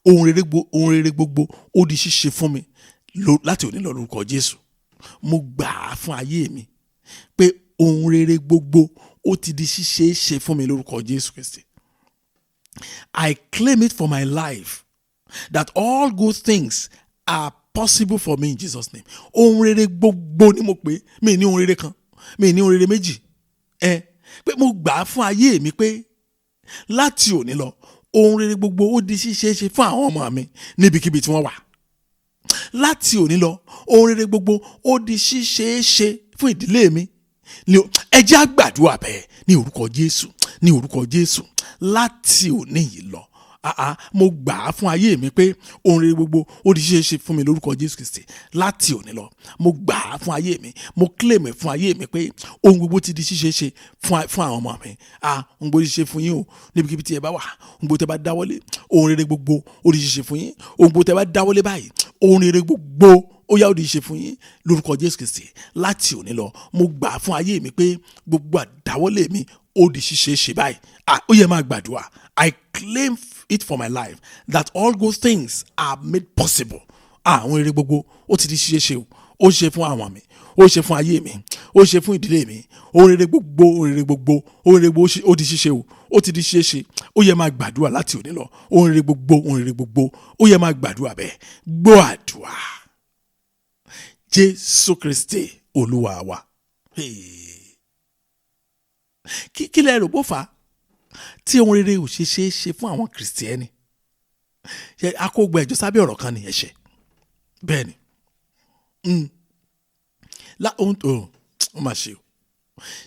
ohun rere gbogbo ó di ṣíṣe fún mi láti òní lọ lórúkọ Jésù. Mo gbà á fún ayé mi pé ohun rere gbogbo ó ti di ṣíṣe ṣe fún mi lórúkọ Jésù Kristi. I claim it for my life that all good things are possible for me in Jesus' name. Ohun rere gbogbo ni mo pè, mi ní ohun rere kan, mi ní ohun rere méjì. Pé mo gbà á fún ayé mi pé láti òní lọ ohun rere gbogbo ó di ṣíṣe ṣe fún àwọn ọmọ mi níbikíbi tí wọ́n wà. Láti òní lọ ohun rere gbogbo ó di ṣíṣe ṣe fún ìdílé mi. Ẹ jẹ́ á gbàdúrà bẹ́ẹ̀ ní orúkọ Jésù láti òní yìí lọ. Mo gbà á fún ayé mi pé ohun rere gbogbo ó di ṣíṣe ṣe fún mi lórúkọ Jésù Kristi láti òní lọ. Mo gbà á fún ayé mi, mo claim fún ayé mi pé ohun gbogbo ti di ṣíṣe ṣe fún àwọn ọmọ mi. Ohun gbogbo ti ṣe fún yín o níbikíbi tí ẹ bá wà. Ohun gbogbo tẹ bá dáwọ́lé ohun rere gbogbo ó di ṣíṣe fún yín. Ohun gbogbo tẹ bá dáwọ́lé báyìí ohun rere gbogbo ó yá ó di ṣíṣe fún yín lórúkọ Jésù Kristi láti òní lọ. Mo gbà á fún ayé mi pé gbogbo àdáwọ́lé mi ó di ṣíṣe ṣe báyìí. Ó yẹ máa gbàdúrà. I claim it for my life that all good things are made possible. Àwọn rere gbogbo ó ti di ṣíṣe ṣe o. Ó ṣe fún àwọn mi, ó ṣe fún ayé mi, ó ṣe fún ìdílé mi. Ohun rere gbogbo ó di ṣíṣe o. Ó ti di ṣíṣe ṣe. Ó yẹ máa gbàdúrà láti òní lọ. Ohun rere gbogbo ó yẹ máa gbàdúrà bẹ́ẹ̀. Gbọ́ àdúrà. Jésù Kristi Olúwa wa. Kí lẹ rò bó fà á tí ohun rere ò ṣe fún àwọn Kìrìsìtẹ́nì? Akógbà ẹjọ́ sábẹ́ ọ̀rọ̀ kan ni ẹ̀ṣẹ̀. Bẹ́ẹ̀ ni. Ó mà ṣe o.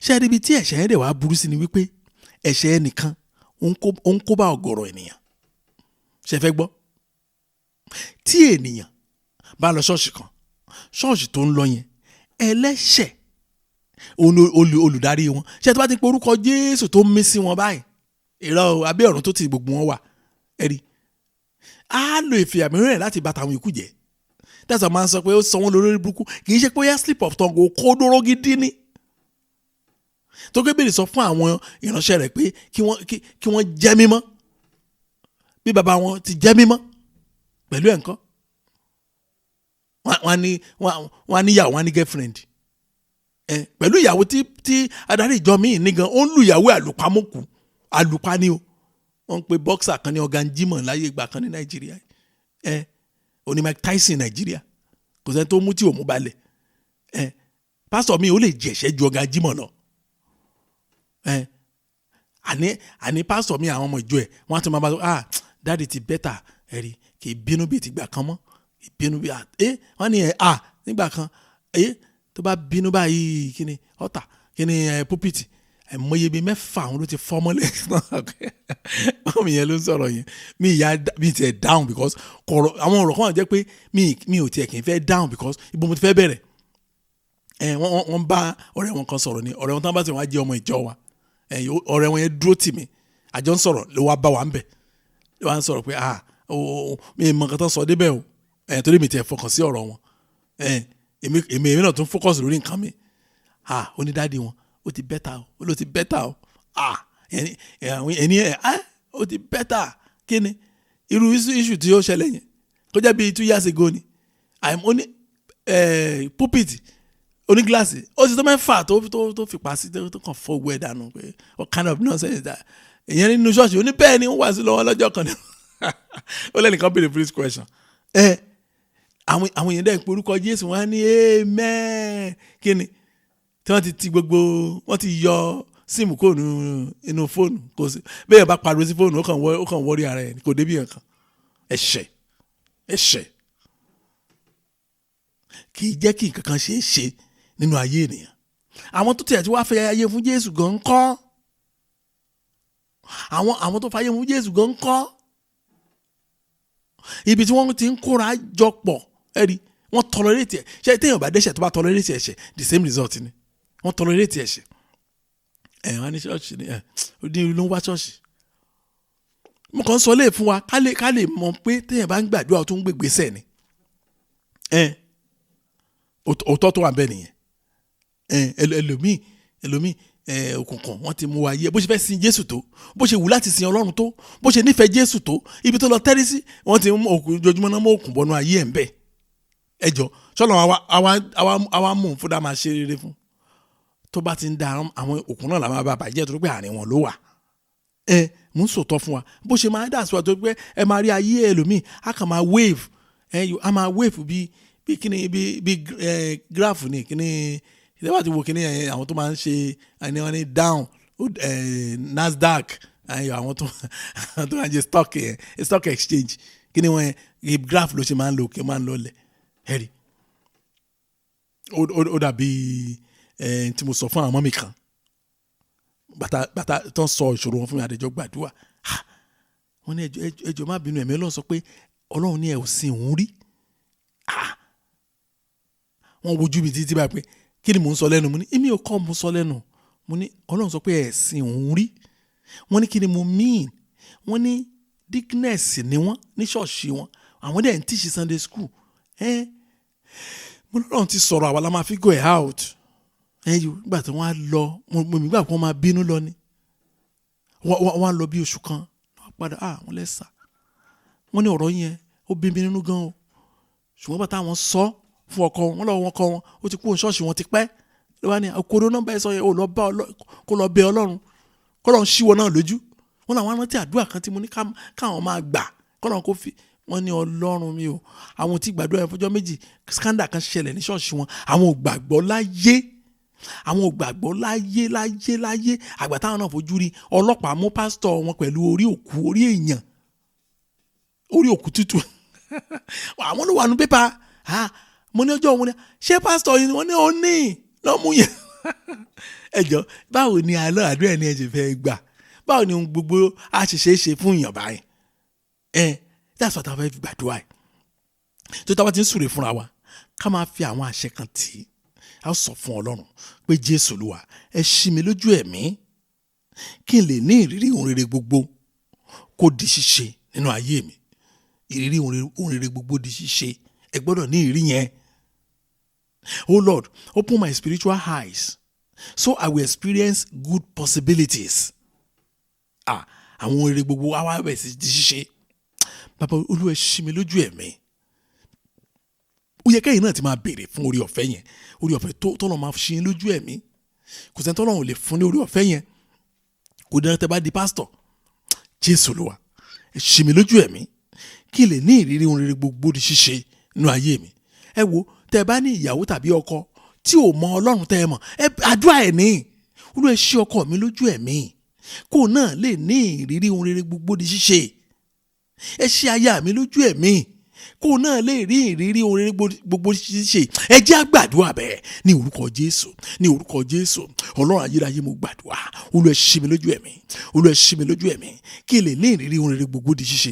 Ṣé ibi tí ẹ̀ṣẹ̀ yẹn dẹ̀ wá burú sí ni wípé ẹ̀ṣẹ̀ ẹnìkan ó ń kó bá ọ̀gọ̀rọ̀ ènìyàn. Ṣé fẹ́ gbọ́? Tí ènìyàn bá lọ ṣọ́ọ̀ṣì kan, ṣọ́ọ̀ṣì tó ń lọ yẹn ẹlẹ́ṣẹ̀ olùdarí wọn, ṣé tó bá ti pe orúkọ Jésù tó ń mí sí wọn báyìí, ìrọ̀ abẹ́ ọ̀run tó ti gbogbo wọn wà, ẹ̀rí á lo ìfìyàmìíràn rẹ̀ láti bá tàwọn ikú jẹ́. Tẹ́sán máa ń sọ pé ó sọ wọ́n lórí burúkú, kì í ṣe pé ó yá slip of tongue, kó dóró gidi ni. Tó gbé bèrè sọ fún àwọn ìránṣẹ́ rẹ̀ pé kí wọ́n jẹ́ mímọ́ bí bàbá wọn ti jẹ́ mímọ́ pẹ̀lú ẹ̀ńkọ́. Wọ́n á níyàwó, wọ́n á ní girlfriend. Pẹ̀lú ìyàwó tí adarí ìjọ míì ní gan, ó ń lu ìyàwó àlùpàmọ́kù, àlùpà ni o. Wọ́n ń pe boxer kan ní Organ Jimoh láyé ìgbà kan ní Nàìjíríà. Oní Mike Tyson Nàìjíríà, kò sẹ́ni tó mú tí ò mú balẹ̀. Pásítọ̀ mi ò lè jẹ̀ṣẹ́ ju Organ Jimoh lọ. Àní pásítọ̀ mi àwọn ọmọ ìjọ ẹ̀ wọ́n á tún máa bá sọ dáàdi ti bẹ́tà ẹ̀rí kì í bínú bíi ti gbà kan mọ́, ìbínú bíi wọ́n ní nígbà kan tó bá bínú báyìí kíni ọ̀tà kíni púpìtì mọye bíi 6 àwọn ló ti fọ́mọ́lẹ̀ ọmọ yẹn ló ń sọ̀rọ̀ yẹn mi tiẹ̀ down because àwọn ọ̀rọ̀ kan wà jẹ́ pé mi ò tiẹ̀ kì í fẹ́ down because ibo mo ti fẹ́ bẹ̀rẹ̀. Wọ́n bá ọ̀rẹ́ wọn kan sọ̀rọ̀ ni, ọ̀rẹ́ wọn tán bá ti wọ́n á jẹ́ ọmọ ìjọ wa, ọ̀rẹ́ wọn yẹn dúró tì mí, àjọ ń sọ̀rọ̀ ló wá bá wa ń bẹ̀, ló wá ń sọ̀rọ̀ pé mi mọ̀ nǹkan tó sọ débẹ̀ o, torí mi tiẹ̀ fọkàn sí ọ̀rọ̀ wọn, èmi náà tún focus lórí nǹkan mi. Ó ní dáàdi wọn ó ti bẹ́tà o, ó ló ti bẹ́tà o, ó ti bẹ́tà kí ni irú issue tí ó ṣẹlẹ̀ yẹn kó jẹ́ bíi 2 years ago ni. Ó ní pulpit onígíláàsì ó ti tó 6 tó fipá sí tó kàn fọ́ owó ẹ̀ dànù pé what kind of nonsense is that. Ìyẹn nínú ṣọ́ọ̀ṣì ó ní bẹ́ẹ̀ ni wọ́n wá sí lọ́wọ́ lọ́jọ́ kan ní ó lẹ́nìkan béèrè first question. Àwọn èèyàn dẹ́ pé orúkọ Jésù wọn á ní amen kí ni tí wọ́n ti gbogbo wọ́n ti yọ síìmù kó inú fóònù, kò sí bẹ́ẹ̀ bá pariwo sí fóònù ó kàn wọ́rí ara ẹ̀ kò débi nǹkan. Ẹ̀ṣẹ̀ kì í jẹ́ kí nǹkan kan ṣe é ṣe nínú ayé ènìyàn. Àwọn tó tiẹ̀ tí wàá fẹ́ ayé fún Jésù gan ń kọ́, àwọn tó fẹ́ ayé fún Jésù gan ń kọ́, ibi tí wọ́n ti ń kóra jọ pọ̀ ẹ̀rí wọ́n tolerate ẹ̀. Ṣé téèyàn bá dẹ́ṣẹ̀ tó bá tolerate ẹ̀ṣẹ̀ the same result ni, wọ́n tolerate ẹ̀ṣẹ̀. Wọ́n ní ṣọ́ọ̀ṣì ni ó dín ló ń wá ṣọ́ọ̀ṣì. Mo kàn ń sọ léè fún wa ká lè mọ̀ pé téèyàn bá ń gbàdúrà tó ń gbègbèsẹ̀ ni. Òótọ́ tó wà bẹ́ẹ̀ nìyẹn. Ẹlòmíì òkùnkùn wọ́n ti mú wa yẹ bó ṣe fẹ́ sin Jésù tó, bó ṣe wù láti sin Ọlọ́run tó, bó ṣe nífẹ̀ẹ́ Jésù tó, ibi tó lọ tẹ́rí sí wọ́n ti mú òkú ojoojúmọ́ náà mú òkùn bọ́nú ayé ẹ̀ ń bẹ̀. Ẹjọ́ ṣọ́nà àwa mú un fún dá máa ṣe rere fún. Tó bá ti ń da àwọn òkùn náà làwọn bá bàjẹ́ tó pé àárín wọn ló wà. Mú sòtọ́ fún wa bó ṣe máa dà sí wa tó pé ẹ máa rí ayé ẹlòmíì á kàn máa wave á máa wave bí kíni bí graph ni kíni ìjọba ti wo kíní àwọn tó máa ń ṣe ẹni wọn ní down Nasdaq àwọn tó máa ń ṣe stock exchange kíní wọn graph ló ṣe máa ń lò kí máa ń lọ lẹ̀ ẹ̀rí. Ó dàbí tí mo sọ fún àwọn ọmọ mi kan bàtà tó ń sọ ìṣòro wọn fún mi àdéjọ gbàdúrà wọn ní ẹjọ́ má bínú ẹ̀mí Ọlọ́run sọ pé Ọlọ́run ní ẹ ò sin òun rí. Wọ́n wojú mi títí báyìí pé kí ni mò ń sọ lẹ́nu? Mo ní èmi ò kọ́ mo sọ lẹ́nu. Mo ní Ọlọ́run sọ pé ẹ̀sìn òun rí. Wọ́n ní kí ni mo mean? Wọ́n ní dickness ni wọ́n ní ṣọ́ọ̀ṣì wọn, àwọn dẹ̀ ń teach Sunday school. Mo ní Ọlọ́run ti sọ̀rọ̀ àwa la máa fi go out. Nígbà tí wọ́n á lọ mo nígbà tí wọ́n máa bínú lọ ni wọ́n á lọ bí oṣù kan wọ́n padà wọ́n lẹ́sà. Wọ́n ní ọ̀rọ̀ yẹn ó bí mi nínú gan o, ṣùgbọ́n bàtà wọn sọ fún ọkọ wọn lọ́wọ́ wọn kọ wọn ó ti kú ṣọ́ọ̀ṣì wọn ti pẹ́ ló wá ní àkóró nọ́mbà ẹ̀ sọ yẹn kó lọ bẹ Ọlọ́run kó lọ́n ṣíwọ́ náà lójú. Wọ́n làwọn rántí àdúrà kan tí mo ní káwọn máa gbà kó lọ́n kó fi wọ́n ní Ọlọ́run mi o àwọn tí gbàdúrà yẹn fọjọ́ méjì scandal kan ṣẹlẹ̀ ní ṣọ́ọ̀ṣì wọn, àwọn ò gbàgbọ́ láyé àgbà táwọn náà fojú rí ọlọ́pàá mú pásítọ̀ wọn pẹ̀lú orí èèyàn orí òkú tútù àwọn ló wà nù pépà. Mo ní ọjọ́ òun ni ṣé pásítọ̀ yìí wọ́n ní ó ní lọ́mú yẹn. Ẹjọ́ báwo ni àlọ́ àdúrà ni ẹ ṣe fẹ́ gbà? báwo ni ohun gbogbo á ṣe fún èèyàn báyìí. That's what I fẹ́ fi gbàdúrà ẹ̀. tó táwa ti ń súre fúnra wa ká máa fi àwọn àṣẹ kan tì í. a sọ fún Ọlọ́run pé Jésù Olúwa ẹ ṣí mi lójú ẹ̀mí kí n lè ní ìrírí ohun rere gbogbo kó di ṣíṣe nínú ayé mi. ìrírí ohun rere gbogbo di ṣíṣe, ẹ gbọ́dọ̀ ní ìrírí yẹn. Oh Lord, open my spiritual eyes so I will experience good possibilities. Àwọn ohun rere gbogbo á wá bẹ̀ sí di ṣíṣe. Bàbá Olúwa ẹ ṣí mi lójú ẹ̀mí. Ó yẹ kẹ́yìn náà ti máa béèrè fún orí ọ̀fẹ́ yẹn, orí ọ̀fẹ́ tọ́lọ́ máa ṣí lójú ẹ̀mí. Kò sẹ́ni tọ́lọ́ ò lè fún ní orí ọ̀fẹ́ yẹn. Kò dáná tẹ́ bá di pásítọ̀. Jésù Olúwa ẹ ṣí mi lójú ẹ̀mí kí n lè ní ìrírí ohun rere gbogbo di ṣíṣe nínú ayé mi. Ẹ wo, tẹ́ bá ní ìyàwó tàbí ọkọ tí ò mọ Ọlọ́run tẹ́ ẹ mọ̀, àdúrà ẹ̀ ní. Olúwa ẹ ṣí ọkọ mi lójú ẹ̀mí kó náà lè ní ìrírí ohun rere gbogbo di ṣíṣe. Ẹ ṣí aya mi lójú ẹ̀mí kó náà lè rí ìrírí ohun rere gbogbo di ṣíṣe. Ẹ jẹ́ á gbàdúrà bẹ́ẹ̀ ní orúkọ Jésù, ní orúkọ Jésù. Ọlọ́run ayérayé mo gbàdúrà. Olúwa ẹ ṣí mi lójú ẹ̀mí, Olúwa ẹ ṣí mi lójú ẹ̀mí kí n lè ní ìrírí ohun rere gbogbo di ṣíṣe.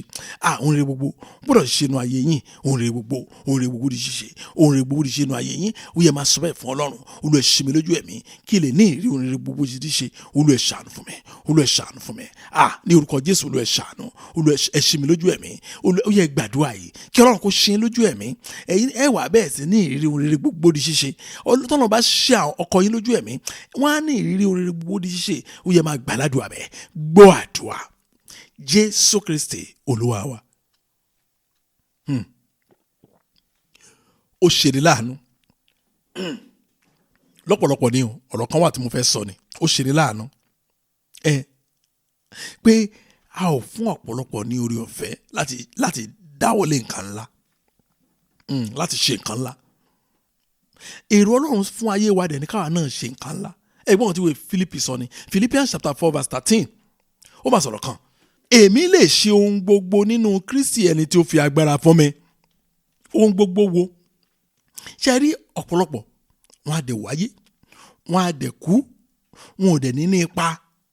Ohun rere gbogbo gbọ́dọ̀ ṣiṣẹ́ inú ayé yín. Ohun rere gbogbo di ṣíṣe. Ohun rere gbogbo di ṣiṣẹ́ inú ayé yín. Ó yẹ máa sọ bẹ́ẹ̀ fún Ọlọ́run. Olúwa ẹ ṣí mi lójú ẹ̀mí kí n lè ní ìrírí ohun rere gbogbo di ṣíṣe. Olúwa ẹ ṣàánú fún mi, Olúwa ẹ ṣàánú fún mi. Ní orúkọ Jésù, Olúwa ẹ ṣàánú. Olúwa ẹ ṣí mi lójú ẹ̀mí. Ó yẹ gbàdúrà yìí kí Ọlọ́run kó ṣí lójú ẹ̀mí. Ẹ̀yin ẹ wà bẹ́ẹ̀ sí ní ìrírí ohun rere gbogbo di ṣíṣe. Tọ́lọ́run bá ṣí ọkọ yín lójú ẹ̀mí, wọ́n á ní ìrírí ohun rere gbogbo di ṣíṣe. Ó yẹ máa gbàládùá bẹ́ẹ̀. Gbọ́ àdúrà Jésù Kristi Olúwa wa. Ó ṣe ní láàánú. Lọ́pọ̀lọpọ̀ ni ọ̀rọ̀ kan wà tí mo fẹ́ sọ ni. Ó ṣe ní láàánú. Pé a ò fún ọ̀pọ̀lọpọ̀ ní orí ọ̀fẹ́ láti dáwọ́lé nǹkan ńlá. Láti ṣe nǹkan ńlá. Èrò Ọlọ́run fún ayé wa dẹ̀ ní káwa náà ṣe nǹkan ńlá. Ẹ̀gbọ́n tí wọ́n Philippi sọ ni Philippians chapter 4 verse 13. Ó máa sọ̀rọ̀ kan. Èmi lè ṣe ohun gbogbo nínú Kristi ẹni tí ó fi agbára fún mi. Ohun gbogbo wo? Ṣé rí ọ̀pọ̀lọpọ̀ wọn á dẹ̀ wáyé, wọn á dẹ̀ kú, wọn ò dẹ̀ ní ipa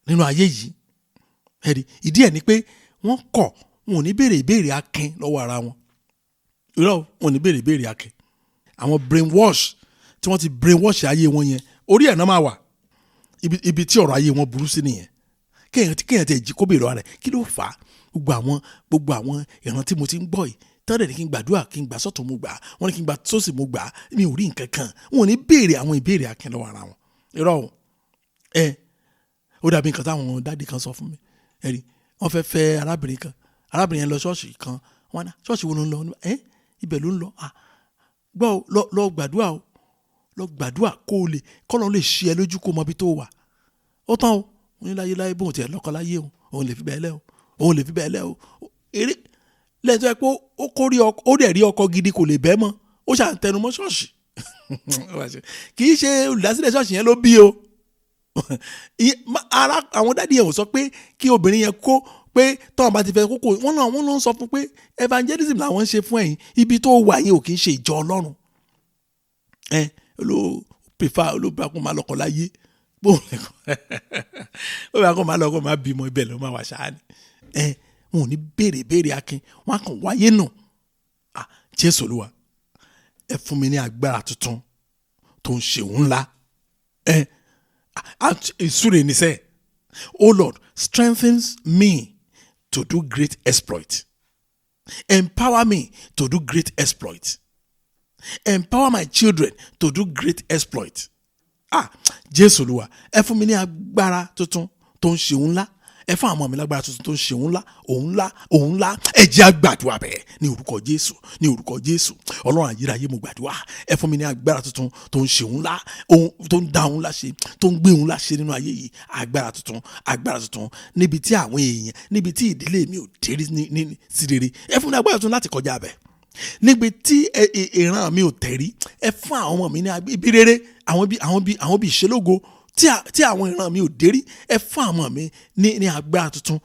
nínú ayé yìí. Ìdí ẹ̀ ni pé wọ́n kọ̀, wọn ò ní béèrè ìbéèrè akin lọ́wọ́ ara wọn. Irọ́, wọn ò ní béèrè ìbéèrè akin. Àwọn brainwash tí wọ́n ti brainwash ayé wọn yẹn, orí ẹ̀ náà máa wà. Ibi tí ọ̀rọ̀ ayé wọn burú sí nìyẹn. Kéèyàn tẹ̀ jí kó béèrè ọ̀rọ̀ rẹ̀ kí ló fà á? Gbogbo àwọn ìran tí mo ti ń gbọ́ yìí tọ́lẹ̀ ní kí n gbàdúrà, kí n gbà sọ́tún mo gbà, wọ́n ní kí n gbà sósì mo gbà, mi ò rí nǹkan kan. Wọn ò ní béèrè àwọn ìbéèrè akin lọ́wọ́ ara wọn. Irọ́ o. Ó dàbí nǹkan táwọn dáàdì kan sọ fún mi. Wọ́n fẹ́ arábìnrin kan. Arábìnrin yẹn lọ ṣọ́ọ̀ṣì kan. Wọ́n ní ṣọ́ọ̀ṣì wo ló ń lọ? Ibẹ̀ ló ń lọ. Gbọ́ lọ gbàdúrà o. Lọ gbàdúrà kọ́lọ́run lè ṣí ẹ lójú kó mọ ibi tó wà. Ó tán o. Wọ́n ní láyé bóun tiẹ̀ lọ́kọ láyé o. Òun lè fi bẹ́ẹ̀ lẹ́ o. Òun lè fi bẹ́ẹ̀ lẹ́ o. Eré lẹ́yìn tó yẹ pé ó dẹ̀ rí ọkọ gidi kò lè bẹ́ẹ̀ mọ́. Ó ṣà ń tẹnu mọ́ ṣọ́ọ̀ṣì. Kì í ṣe olùdásílẹ̀ ṣọ́ọ̀ṣì yẹn ló bí o. Àwọn dádì yẹn ò sọ pé kí obìnrin yẹn kó pé tọ́wọ́n bá ti fẹ́ kókó wọ́n náà ń sọ fún pé evangelism làwọn ń ṣe fún ẹ̀yin, ibi tó wà yẹn ò kì í ṣe ìjọ Ọlọ́run. Olóògbé akó máa lọ́kọ láyé olóògbé akó máa lọ́kọ máa bímọ ibẹ̀ ló máa wà ṣáá ni. Wọn ò ní béèrè akin, wọn á kàn wáyé nù. Jésù Olúwa ẹ fún mi ní agbára tuntun tó ń ṣe òun ńlá. Ìsúre ní sẹ́, Oh Lord, strengthen me to do great exploit. Empower me to do great exploit. Empower my children to do great exploit. Jésù Olúwa ẹ fún mi ní agbára tuntun tó ń ṣe òun ńlá. Ẹ fún àwọn ọmọ mi lágbára tuntun tó ń ṣe òun ńlá. Ẹ jẹ́ á gbàdúrà bẹ́ẹ̀ ní orúkọ Jésù, ní orúkọ Jésù. Ọlọ́run ayérayé mo gbàdúrà. Ẹ fún mi ní agbára tuntun tó ń ṣe òun ńlá, tó ń dá òun ńlá ṣe, tó ń gbé òun ńlá ṣe nínú ayé yìí. Agbára tuntun níbi tí àwọn èèyàn, níbi tí ìdílé mi ò dérí sí rere. Ẹ fún mi ní agbára tuntun láti kọjá bẹ́ẹ̀. Níbi tí ìran mi ò tẹ̀rí, ẹ fún àwọn ọmọ mi ní ibi rere, àwọn bí ìṣelógo tí àwọn ìran mi ò dérí. Ẹ fún àwọn ọmọ mi ní agbára tuntun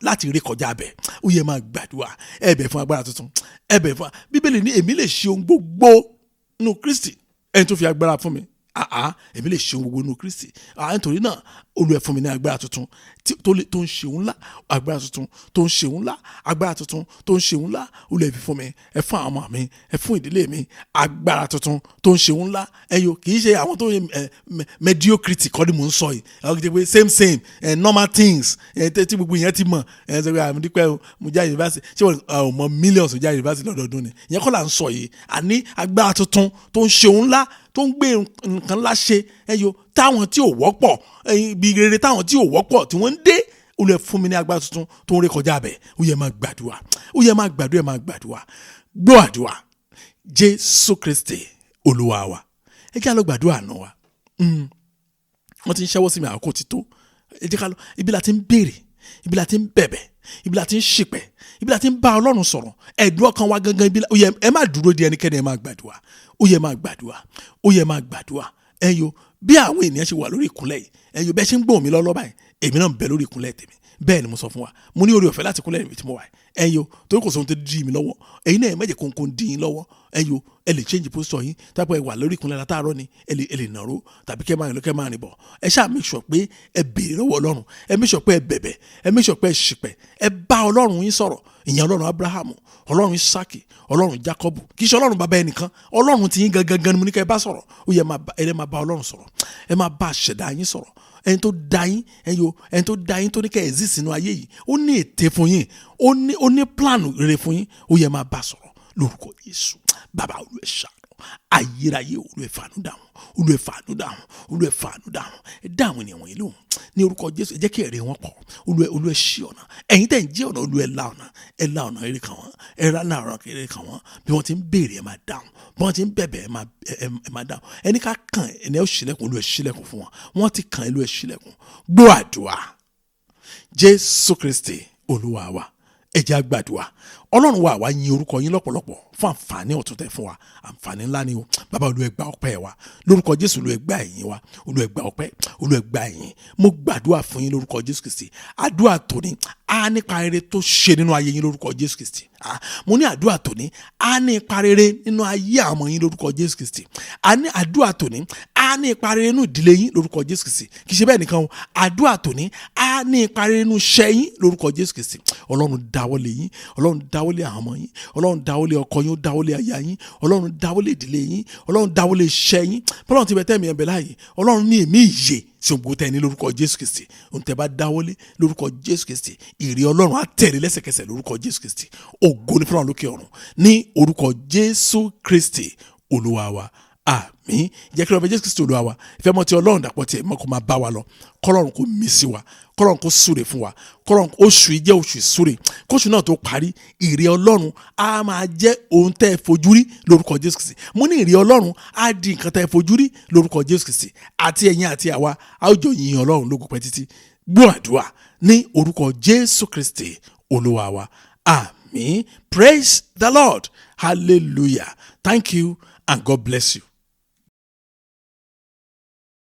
láti rí kọjá bẹ́ẹ̀. Ó yẹ máa gbàdúrà. Ẹ bẹ̀ fún agbára tuntun. Ẹ bẹ̀ fún Bíbélì ní èmi lè ṣe ohun gbogbo nínú Kristi ẹni tó fi agbára fún mi. èmi lè ṣe ohun gbogbo nínú Kristi nítorí náà Olúwa fún mi ní agbára tuntun tó ń ṣe ohun ńlá, agbára tuntun tó ń ṣe ohun ńlá, agbára tuntun tó ń ṣe ohun ńlá. Olúwa fi fún mi, ẹ fún àwọn ọmọ mi, ẹ fún ìdílé mi agbára tuntun tó ń ṣe ohun ńlá. Kì í ṣe àwọn tó mediocrity kọ́ ni mò ń sọ yìí, same normal things tí gbogbo yẹn ti mọ̀ àmì dípẹ́ mo já yunifásitì ṣé wọ́n mọ millions já yunifásitì lọ́dọọdún ni, ìyẹn kọ́ là ń sọ yìí. àní agbára tuntun tó ń ṣe ohun ńlá, tó ń gbé nǹkan ńlá ṣe táwọn tí ò wọ́pọ̀ ibi rere táwọn tí ò wọ́pọ̀ tí wọ́n ń dé. Olúwa fún mi ní agbára tuntun tó ń rékọjá bẹ̀. Ó yẹ máa gbàdúrà, gbọ́ àdúrà. Jésù Kristi Olúwa wa. Ẹ jẹ́ ká lọ gbàdúrà àná wa. Wọ́n ti ń ṣẹ́wọ́ sí mi, àkókò ti tó. Ẹ jẹ́ ká lọ, ibi la ti ń béèrè, ibi la ti ń bẹ̀bẹ̀, ibi la ti ń ṣìpẹ̀, ibi la ti ń bá Ọlọ́run sọ̀rọ̀. Ẹ̀dùn ọkàn wa gangan ibi ẹ má dúró de ẹnikẹ́ni, ẹ má gbàdúrà. Ó yẹ máa gbàdúrà. Bí àwọn ènìyàn ṣe wà lórí ìkúnlẹ̀ yìí, bẹ́ẹ̀ ṣe ń gbóhùn mi lọ́lọ́ báyìí, èmi náà ń bẹ lórí ìkúnlẹ̀ tèmi. Bẹ́ẹ̀ ni mo sọ fún wa, mo ní oore ọ̀fẹ́ láti kúnlẹ̀ níbi tí mo wà torí kò sóhun tó dí mi lọ́wọ́. Ẹ̀yin náà ẹ má jẹ́ kóńkó dí yín lọ́wọ́. Ẹ lè change posture yín, tápọ̀ ẹ wà lórí ìkúnlẹ̀ látàárọ̀ ni ẹ lè nàró tàbí kẹ́ máa rìn bọ̀. Ẹ ṣáà make sure pé ẹ béèrè lọ́wọ́ Ọlọ́run, ẹ make sure pé ẹ bẹ̀bẹ̀, ẹ make sure pé ẹ ṣìpẹ̀, ẹ bá Ọlọ́run yín sọ̀rọ̀. Ìyẹn Ọlọ́run Abrahamu, Ọlọ́run Isaki, Ọlọ́run Jacobu, kì í ṣe Ọlọ́run bàbá ẹnìkan, Ọlọ́run ti yín gangan ni mo ní kẹ́ ẹ bá sọ̀rọ̀. Ó yẹ ẹ máa bá Ọlọ́run sọ̀rọ̀, ẹ máa bá àṣẹ̀dá yín sọ̀rọ̀. Ẹni tó dá yín tó ní kẹ́ exist sínú ayé yìí, ó ní ète fún yín, ó ní plan rere fún yín. Ó yẹ máa bá sọ̀rọ̀ lórúkọ Jésù. Bàbá Olúwa ṣàánú, ayérayé Olúwa fàánú dáhùn, ẹ dá àwọn ènìyàn wọ̀nyí lóhùn ní orúkọ Jésù. Ẹ jẹ́ kí èrè wọn pọ̀. Olúwa ṣí ọ̀nà, ẹ̀yin tẹ̀ ń jẹ́ ọ̀nà, Olúwa ẹ la ọ̀nà eré kan wọ́n, ẹ ra náà ọ̀nà eré kan wọ́n. Bí wọ́n ti ń béèrè ẹ máa dáhùn, bí wọ́n ti ń bẹ̀bẹ̀ ẹ máa dáhùn. Ẹni ká kàn ẹni ẹ ó ṣílẹ̀kùn, Olúwa ṣílẹ̀kùn fún wọn. Wọ́n ti kàn Olúwa ṣílẹ̀kùn. Gbọ́ àdúrà. Jésù Kristi Olúwa wa. Ẹ jẹ́ á gbàdúrà. Ọlọ́run wa àwa yin orúkọ yín lọ́pọ̀lọpọ̀ fún àǹfààní ọ̀tún tẹ́ fún wa. Àǹfààní ńlá ni o. Bàbá Olúwa gba ọpẹ́ wa lórúkọ Jésù. Olúwa gba ìyìn wa, Olúwa gba ọpẹ́, Olúwa gba ìyìn. Mo gbàdúrà fún yín lórúkọ Jésù Kristi. Àdúrà tòní á nípa rere tó ṣe nínú ayé yín lórúkọ Jésù Kristi. Mo ní àdúrà tòní á ní ipa rere nínú ayé àwọn yín lórúkọ Jésù Kristi. Àdúrà tòní á ní ipa rere nínú ìdílé yín lórúkọ Jésù Kristi. Kì í ṣe bẹ́ẹ̀ nìkan o. Àdúrà tòní á ní ipa rere nínú iṣẹ́ yín lórúkọ Jésù Kristi. Ọlọ́run dáwọ́lé yín, Ọlọ́run dáwọ́lé àwọn ọmọ yín, Ọlọ́run dáwọ́lé ọkọ yín, ó dáwọ́lé aya yín, Ọlọ́run dáwọ́lé ìdílé yín, Ọlọ́run dáwọ́lé iṣẹ́ yín. Ọlọ́run ti bẹ tẹ́mi ẹ̀ bẹ̀ láàyè, Ọlọ́run ní èmi ìyè tí ògbó tẹ́ ní lórúkọ Jésù Kristi. Ohun tẹ́ bá dáwọ́lé lórúkọ Jésù Kristi, ìrè Ọlọ́run á tẹ̀lé lẹ́sẹ̀kẹsẹ̀ lórúkọ Jésù Kristi. Ògo ni fún Ọlọ́run lókè ọ̀run ní orúkọ Jésù Kristi Olúwa wa. Àmín. Jẹ́ kí Jésù Kristi Olúwa wa, ìfẹ́ mọ́ ti Ọlọ́run dàpọ̀ tiẹ̀ mọ́ kó máa bá wa lọ. Kọ́lọ́run kó mí sí wa, kọ́lọ́run kó súre fún wa, kọ́lọ́run oṣù yìí jẹ́ oṣù ìsúre. Kóṣù náà tó parí, ìrè Ọlọ́run á máa jẹ́ ohun tẹ́ ẹ fojú rí lórúkọ Jésù Kristi. Mo ní ìrè Ọlọ́run á di nǹkan tẹ́ ẹ fojú rí lórúkọ Jésù Kristi. Àti ẹ̀yin àti àwa a ó jọ yìn Ọlọ́run lógo pẹ́ títí. Gbọ́ àdúrà ní orúkọ Jésù Kristi Olúwa wa. Àmín. Praise the Lord. Hallelujah. Thank you and God bless you.